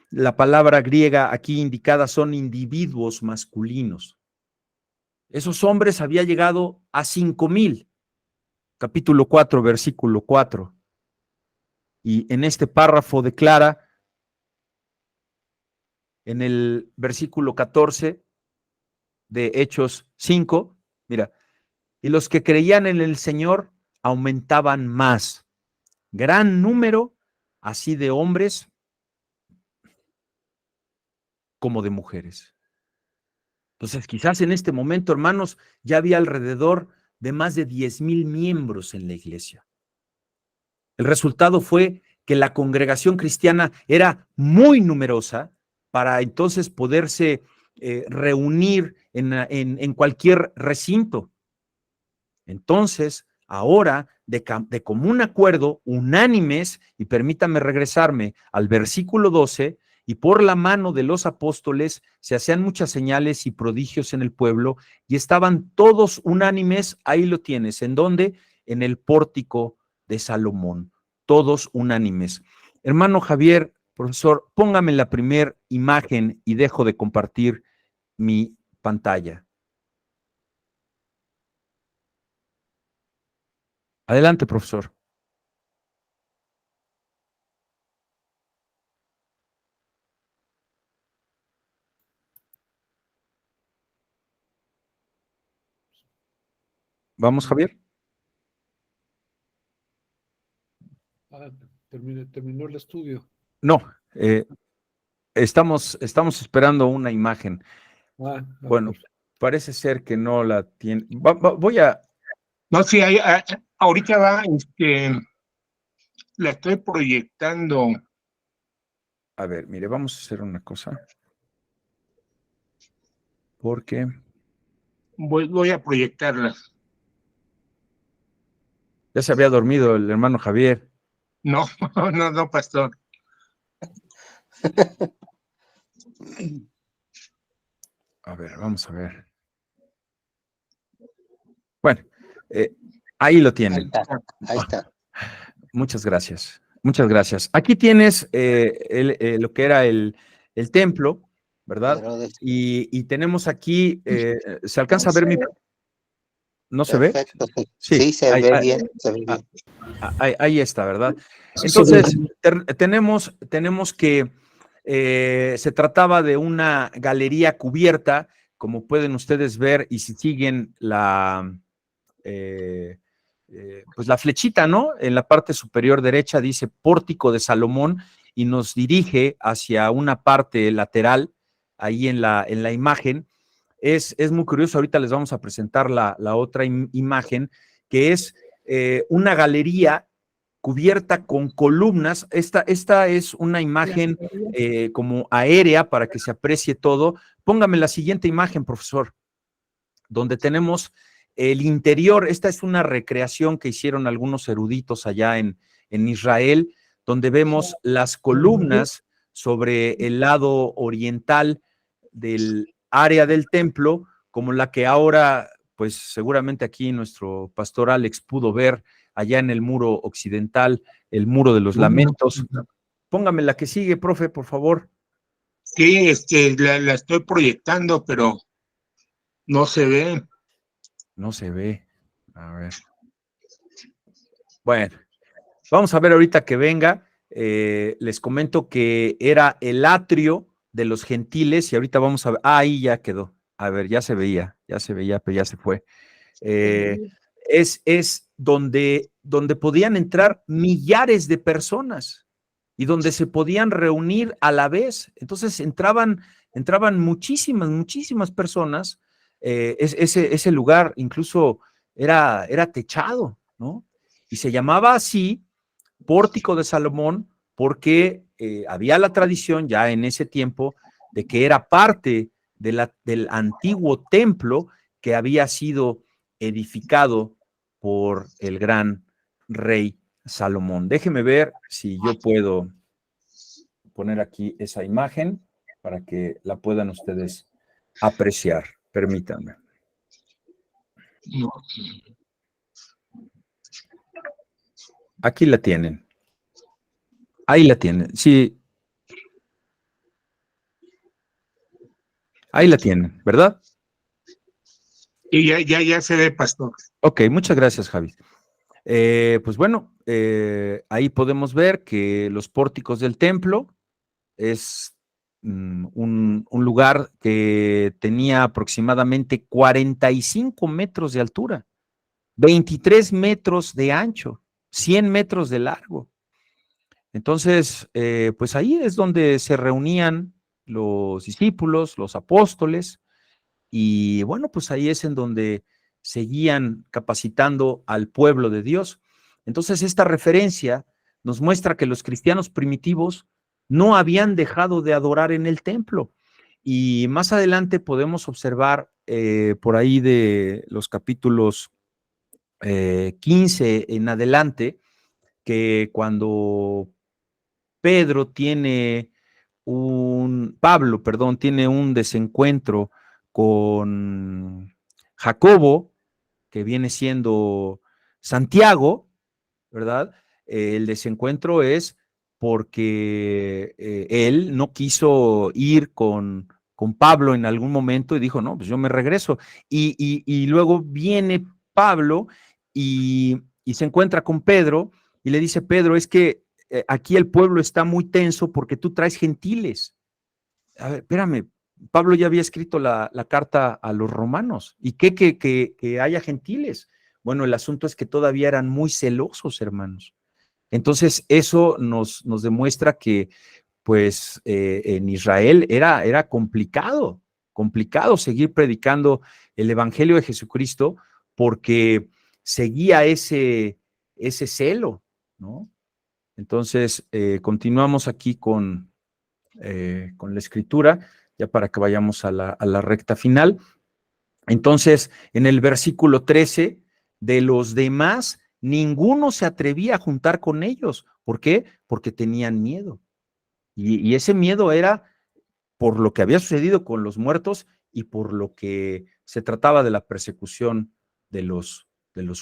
la palabra griega aquí indicada son individuos masculinos. Esos hombres había llegado a 5,000, capítulo 4, versículo 4. Y en este párrafo declara, en el versículo 14 de Hechos 5, mira, y los que creían en el Señor aumentaban más, gran número, así de hombres como de mujeres. Entonces, quizás en este momento, hermanos, ya había alrededor de más de 10,000 miembros en la iglesia. El resultado fue que la congregación cristiana era muy numerosa para entonces poderse reunir en cualquier recinto. Entonces, ahora, de común acuerdo, unánimes, y permítame regresarme al versículo 12, y por la mano de los apóstoles se hacían muchas señales y prodigios en el pueblo, y estaban todos unánimes, ahí lo tienes, ¿en dónde? En el pórtico de Salomón, todos unánimes. Hermano Javier, profesor, póngame la primera imagen y dejo de compartir mi pantalla. Adelante, profesor. ¿Vamos, Javier? Terminó el estudio. No, estamos esperando una imagen. Bueno, parece ser que no la tiene. Voy a No, sí, ahorita va, la estoy proyectando. A ver, mire, vamos a hacer una cosa. Porque Voy a proyectarla. ya se había dormido el hermano Javier. No, no, pastor. A ver, vamos a ver. Bueno, ahí lo tienen. Ahí está. Muchas gracias. Muchas gracias. Aquí tienes lo que era el templo, ¿verdad? Y tenemos aquí, ¿se alcanza a ver mi? ¿No se ve? Perfecto, sí, se ve bien, se ve bien. Ahí está, ¿verdad? Entonces, tenemos que se trataba de una galería cubierta, como pueden ustedes ver, y si siguen pues la flechita, ¿no? En la parte superior derecha dice Pórtico de Salomón y nos dirige hacia una parte lateral, ahí en la imagen. Es muy curioso, ahorita les vamos a presentar la otra imagen, que es una galería cubierta con columnas. Esta es una imagen como aérea para que se aprecie todo. Póngame la siguiente imagen, profesor, donde tenemos el interior. Esta es una recreación que hicieron algunos eruditos allá en Israel, donde vemos las columnas sobre el lado oriental del área del templo, como la que ahora, pues seguramente aquí nuestro pastor Alex pudo ver allá en el muro occidental, el muro de los lamentos. Póngame la que sigue, profe, por favor. Sí, la estoy proyectando, pero no se ve. No se ve. A ver. Bueno, vamos a ver ahorita que venga. Les comento que era el atrio de los gentiles y ahorita vamos a ver. Ah, ahí ya quedó. A ver, ya se veía, pero ya se fue. Es donde podían entrar millares de personas y donde se podían reunir a la vez. Entonces entraban muchísimas personas. Ese lugar incluso era techado, ¿no? Y se llamaba así Pórtico de Salomón porque había la tradición ya en ese tiempo de que era parte del antiguo templo que había sido edificado por el gran rey Salomón. Déjeme ver si yo puedo poner aquí esa imagen para que la puedan ustedes apreciar. Permítanme. No. Aquí la tienen. Ahí la tienen. Sí. Ahí la tienen, ¿verdad? Y ya se ve, pastor. Ok, muchas gracias, Javi. Pues bueno, ahí podemos ver que los pórticos del templo es un lugar que tenía aproximadamente 45 metros de altura, 23 metros de ancho, 100 metros de largo. Entonces, pues ahí es donde se reunían los discípulos, los apóstoles, y bueno, pues ahí es en donde seguían capacitando al pueblo de Dios. Entonces, esta referencia nos muestra que los cristianos primitivos no habían dejado de adorar en el templo. Y más adelante podemos observar por ahí de los capítulos 15 en adelante, que cuando Pablo, tiene un desencuentro con Jacobo, que viene siendo Santiago, ¿verdad? El desencuentro es porque él no quiso ir con Pablo en algún momento y dijo, no, pues yo me regreso. Y luego viene Pablo y se encuentra con Pedro y le dice, Pedro, es que aquí el pueblo está muy tenso porque tú traes gentiles. A ver, espérame, Pablo ya había escrito la carta a los romanos. ¿Y qué que haya gentiles? Bueno, el asunto es que todavía eran muy celosos, hermanos. Entonces, eso nos demuestra que, pues, en Israel era complicado seguir predicando el evangelio de Jesucristo, porque seguía ese celo, ¿no? Entonces, continuamos aquí con la escritura, ya para que vayamos a la recta final. Entonces, en el versículo 13, de los demás, ninguno se atrevía a juntar con ellos. ¿Por qué? Porque tenían miedo. Y ese miedo era por lo que había sucedido con los muertos y por lo que se trataba de la persecución de los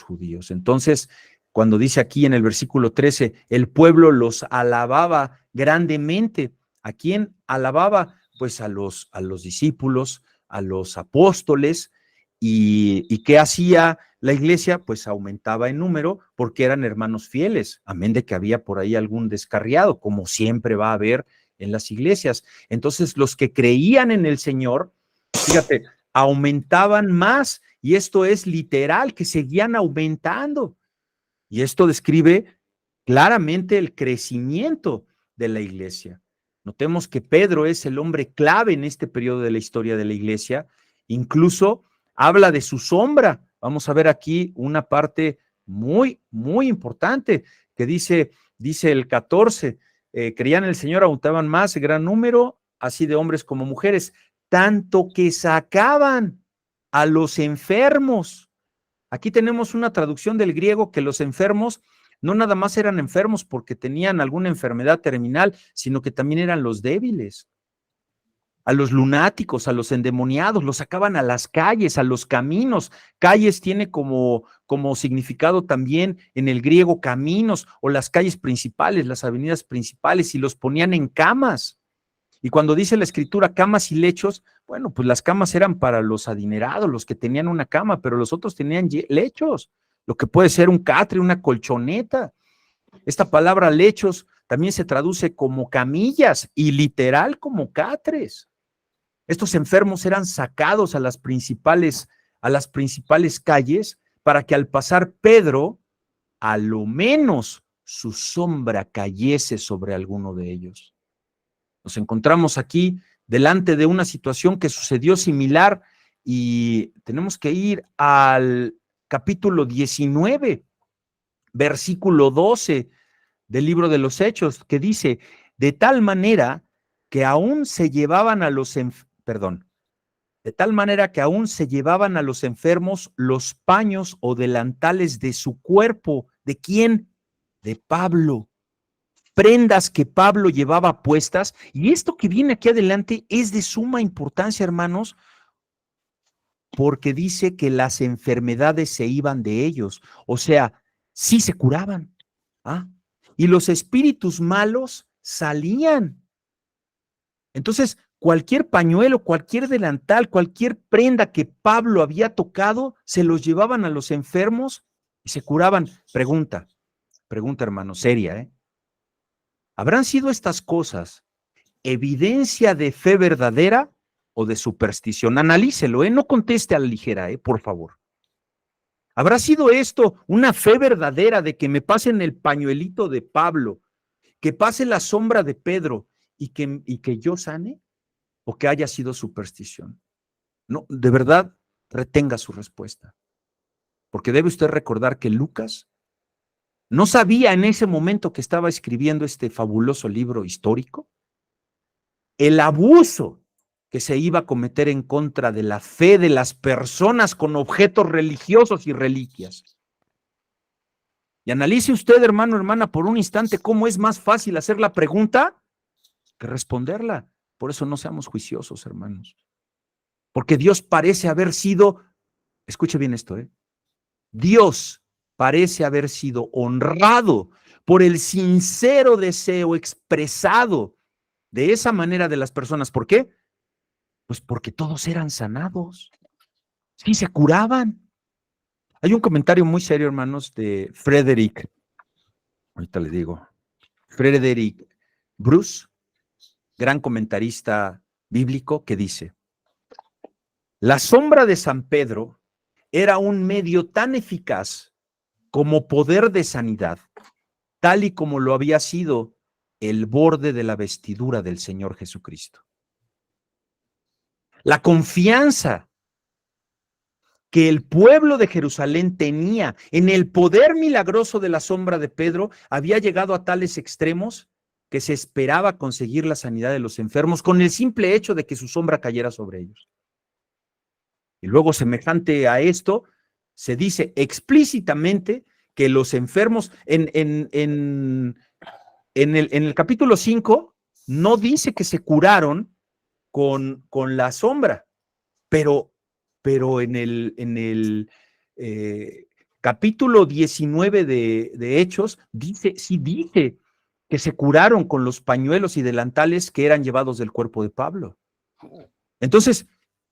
judíos. Entonces, cuando dice aquí en el versículo 13, el pueblo los alababa grandemente. ¿A quién alababa? Pues a los discípulos, a los apóstoles. ¿Y qué hacía la iglesia? Pues aumentaba en número porque eran hermanos fieles, amén de que había por ahí algún descarriado, como siempre va a haber en las iglesias. Entonces, los que creían en el Señor, fíjate, aumentaban más, y esto es literal, que seguían aumentando. Y esto describe claramente el crecimiento de la iglesia. Notemos que Pedro es el hombre clave en este periodo de la historia de la iglesia, incluso habla de su sombra. Vamos a ver aquí una parte muy, muy importante que dice el 14, creían en el Señor, aumentaban más, gran número, así de hombres como mujeres, tanto que sacaban a los enfermos. Aquí tenemos una traducción del griego que los enfermos no nada más eran enfermos porque tenían alguna enfermedad terminal, sino que también eran los débiles. A los lunáticos, a los endemoniados, los sacaban a las calles, a los caminos. Calles tiene como significado también en el griego caminos, o las calles principales, las avenidas principales, y los ponían en camas. Y cuando dice la escritura camas y lechos, bueno, pues las camas eran para los adinerados, los que tenían una cama, pero los otros tenían lechos, lo que puede ser un catre, una colchoneta. Esta palabra lechos también se traduce como camillas y literal como catres. Estos enfermos eran sacados a las principales calles para que al pasar Pedro, a lo menos su sombra cayese sobre alguno de ellos. Nos encontramos aquí delante de una situación que sucedió similar y tenemos que ir al capítulo 19, versículo 12 del libro de los Hechos, que dice, de tal manera que aún se llevaban a los enfermos los paños o delantales de su cuerpo. ¿De quién? De Pablo. Prendas que Pablo llevaba puestas. Y esto que viene aquí adelante es de suma importancia, hermanos, porque dice que las enfermedades se iban de ellos. O sea, sí se curaban. ¿Ah? Y los espíritus malos salían. Entonces, cualquier pañuelo, cualquier delantal, cualquier prenda que Pablo había tocado, se los llevaban a los enfermos y se curaban. Pregunta, hermano, seria, ¿eh? ¿Habrán sido estas cosas evidencia de fe verdadera o de superstición? Analícelo, no conteste a la ligera, por favor. ¿Habrá sido esto una fe verdadera de que me pasen el pañuelito de Pablo, que pase la sombra de Pedro y que yo sane? ¿O que haya sido superstición? No, de verdad, retenga su respuesta. Porque debe usted recordar que Lucas no sabía en ese momento que estaba escribiendo este fabuloso libro histórico el abuso que se iba a cometer en contra de la fe de las personas con objetos religiosos y reliquias. Y analice usted, hermano, hermana, por un instante cómo es más fácil hacer la pregunta que responderla. Por eso no seamos juiciosos, hermanos. Porque Dios parece haber sido, escuche bien esto, Dios parece haber sido honrado por el sincero deseo expresado de esa manera de las personas. ¿Por qué? Pues porque todos eran sanados. Sí, se curaban. Hay un comentario muy serio, hermanos, de Frederick, ahorita le digo, Frederick Bruce, gran comentarista bíblico, que dice, la sombra de San Pedro era un medio tan eficaz como poder de sanidad, tal y como lo había sido el borde de la vestidura del Señor Jesucristo. La confianza que el pueblo de Jerusalén tenía en el poder milagroso de la sombra de Pedro había llegado a tales extremos que se esperaba conseguir la sanidad de los enfermos con el simple hecho de que su sombra cayera sobre ellos. Y luego, semejante a esto, se dice explícitamente que los enfermos, en el capítulo 5, no dice que se curaron con la sombra, pero en el capítulo 19 de Hechos, sí dice que se curaron con los pañuelos y delantales que eran llevados del cuerpo de Pablo. Entonces,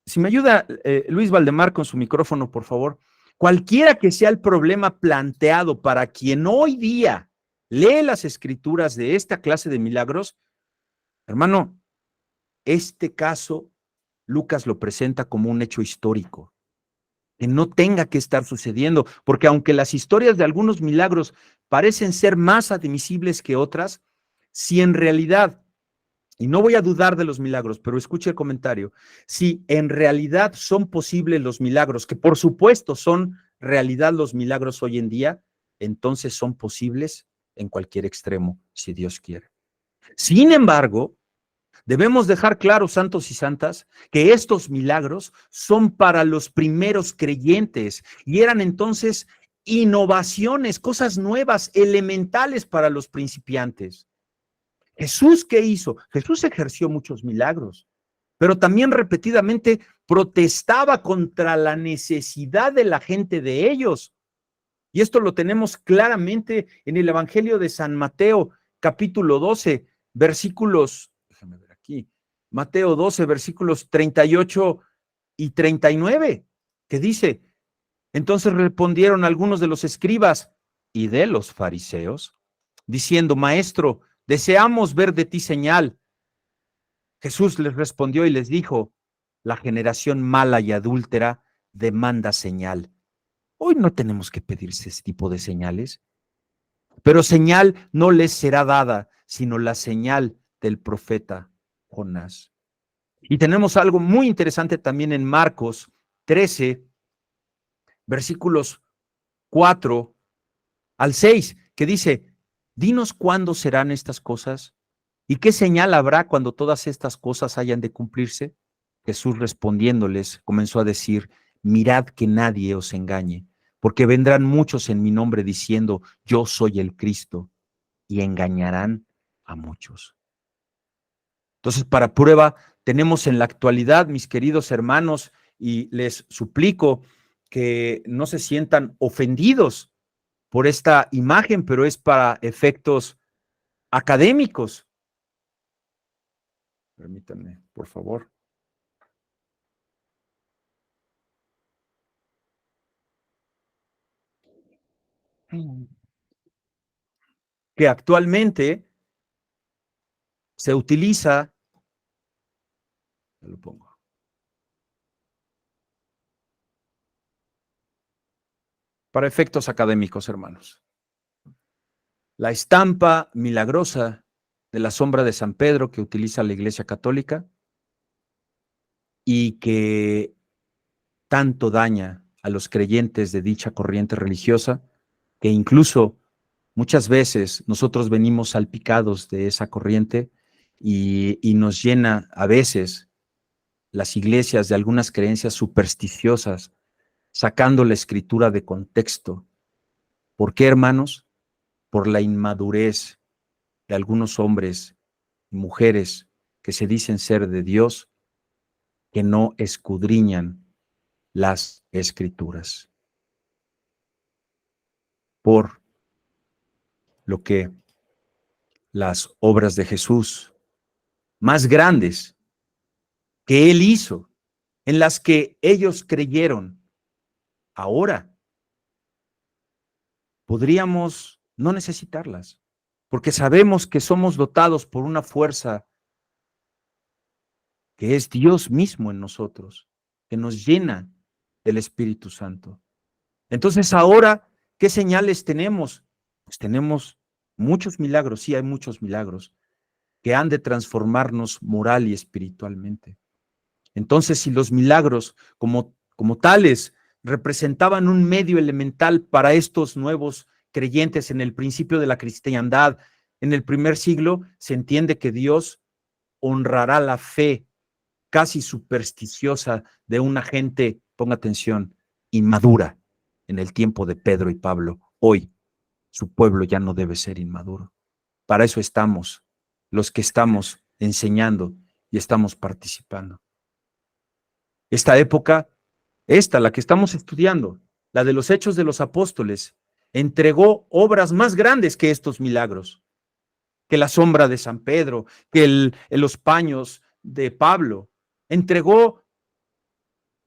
si me ayuda Luis Valdemar con su micrófono, por favor. Cualquiera que sea el problema planteado para quien hoy día lee las escrituras de esta clase de milagros, hermano, este caso Lucas lo presenta como un hecho histórico, que no tenga que estar sucediendo, porque aunque las historias de algunos milagros parecen ser más admisibles que otras, si en realidad, y no voy a dudar de los milagros, pero escuche el comentario, si en realidad son posibles los milagros, que por supuesto son realidad los milagros hoy en día, entonces son posibles en cualquier extremo, si Dios quiere. Sin embargo, debemos dejar claro, santos y santas, que estos milagros son para los primeros creyentes y eran entonces innovaciones, cosas nuevas, elementales para los principiantes. Jesús, ¿qué hizo? Jesús ejerció muchos milagros, pero también repetidamente protestaba contra la necesidad de la gente de ellos. Y esto lo tenemos claramente en el Evangelio de San Mateo, capítulo 12, versículos, déjame ver aquí, Mateo 12, versículos 38 y 39, que dice, entonces respondieron algunos de los escribas y de los fariseos, diciendo, Maestro, deseamos ver de ti señal. Jesús les respondió y les dijo, la generación mala y adúltera demanda señal. Hoy no tenemos que pedirse ese tipo de señales, pero señal no les será dada, sino la señal del profeta Jonás. Y tenemos algo muy interesante también en Marcos 13, versículos 4 al 6, que dice, dinos cuándo serán estas cosas y qué señal habrá cuando todas estas cosas hayan de cumplirse. Jesús respondiéndoles comenzó a decir, mirad que nadie os engañe, porque vendrán muchos en mi nombre diciendo, yo soy el Cristo, y engañarán a muchos. Entonces, para prueba, tenemos en la actualidad, mis queridos hermanos, y les suplico que no se sientan ofendidos por esta imagen, pero es para efectos académicos. Permítanme, por favor. Que actualmente se utiliza, lo pongo, para efectos académicos, hermanos. La estampa milagrosa de la sombra de San Pedro que utiliza la Iglesia Católica y que tanto daña a los creyentes de dicha corriente religiosa, que incluso muchas veces nosotros venimos salpicados de esa corriente y nos llena a veces las iglesias de algunas creencias supersticiosas, sacando la escritura de contexto. ¿Por qué, hermanos? Por la inmadurez de algunos hombres y mujeres que se dicen ser de Dios, que no escudriñan las escrituras. Por lo que las obras de Jesús más grandes que Él hizo, en las que ellos creyeron, ahora podríamos no necesitarlas, porque sabemos que somos dotados por una fuerza que es Dios mismo en nosotros, que nos llena del Espíritu Santo. Entonces ahora, ¿qué señales tenemos? Pues tenemos muchos milagros, sí hay muchos milagros, que han de transformarnos moral y espiritualmente. Entonces, si los milagros como tales representaban un medio elemental para estos nuevos creyentes en el principio de la cristiandad. En el primer siglo se entiende que Dios honrará la fe casi supersticiosa de una gente, ponga atención, inmadura en el tiempo de Pedro y Pablo. Hoy su pueblo ya no debe ser inmaduro. Para eso estamos, los que estamos enseñando y estamos participando. Esta época, la que estamos estudiando, la de los Hechos de los Apóstoles, entregó obras más grandes que estos milagros, que la sombra de San Pedro, que los paños de Pablo. Entregó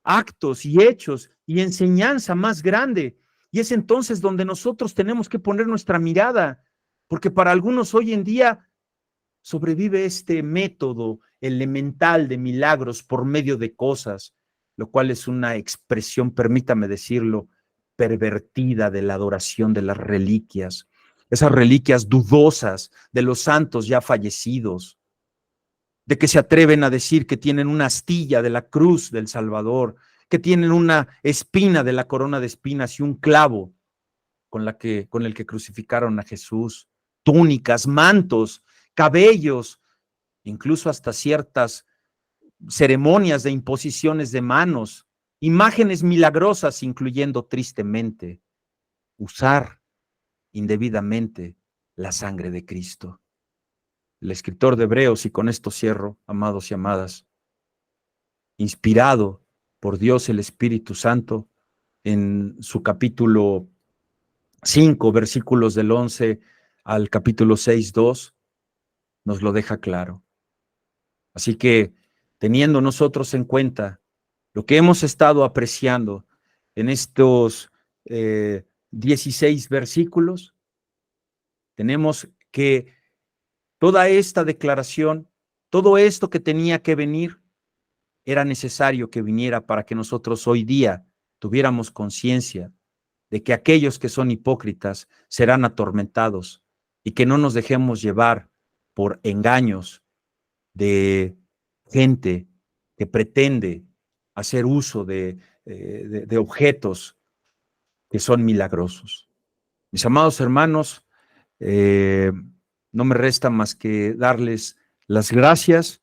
actos y hechos y enseñanza más grande. Y es entonces donde nosotros tenemos que poner nuestra mirada, porque para algunos hoy en día sobrevive este método elemental de milagros por medio de cosas, lo cual es una expresión, permítame decirlo, pervertida de la adoración de las reliquias, esas reliquias dudosas de los santos ya fallecidos, de que se atreven a decir que tienen una astilla de la cruz del Salvador, que tienen una espina de la corona de espinas y un clavo con el que crucificaron a Jesús, túnicas, mantos, cabellos, incluso hasta ciertas ceremonias de imposiciones de manos, imágenes milagrosas, incluyendo tristemente usar indebidamente la sangre de Cristo. El escritor de Hebreos, y con esto cierro, amados y amadas, inspirado por Dios el Espíritu Santo, en su capítulo 5, versículos del 11 al capítulo 6, 2, nos lo deja claro. Así que, teniendo nosotros en cuenta lo que hemos estado apreciando en estos 16 versículos, tenemos que toda esta declaración, todo esto que tenía que venir, era necesario que viniera para que nosotros hoy día tuviéramos conciencia de que aquellos que son hipócritas serán atormentados y que no nos dejemos llevar por engaños de gente que pretende hacer uso de objetos que son milagrosos. Mis amados hermanos, no me resta más que darles las gracias,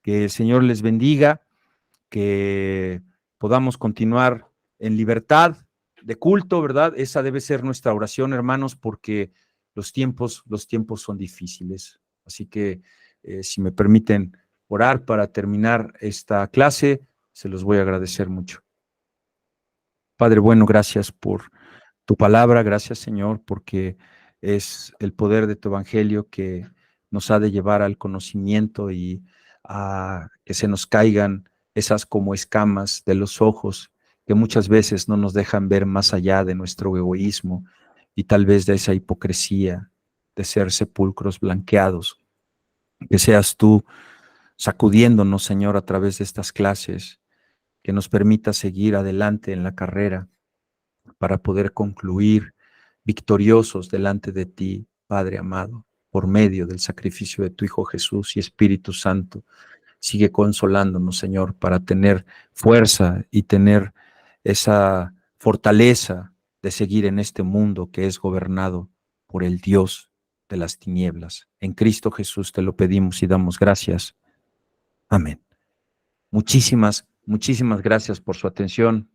que el Señor les bendiga, que podamos continuar en libertad de culto, ¿verdad? Esa debe ser nuestra oración, hermanos, porque los tiempos son difíciles. Así que, si me permiten orar para terminar esta clase, se los voy a agradecer mucho. Padre bueno, gracias por tu palabra, gracias, Señor, porque es el poder de tu evangelio que nos ha de llevar al conocimiento y a que se nos caigan esas como escamas de los ojos que muchas veces no nos dejan ver más allá de nuestro egoísmo y tal vez de esa hipocresía de ser sepulcros blanqueados. Que seas tú sacudiéndonos, Señor, a través de estas clases, que nos permita seguir adelante en la carrera para poder concluir victoriosos delante de ti, Padre amado, por medio del sacrificio de tu Hijo Jesús y Espíritu Santo. Sigue consolándonos, Señor, para tener fuerza y tener esa fortaleza de seguir en este mundo que es gobernado por el Dios de las tinieblas. En Cristo Jesús te lo pedimos y damos gracias. Amén. Muchísimas gracias por su atención.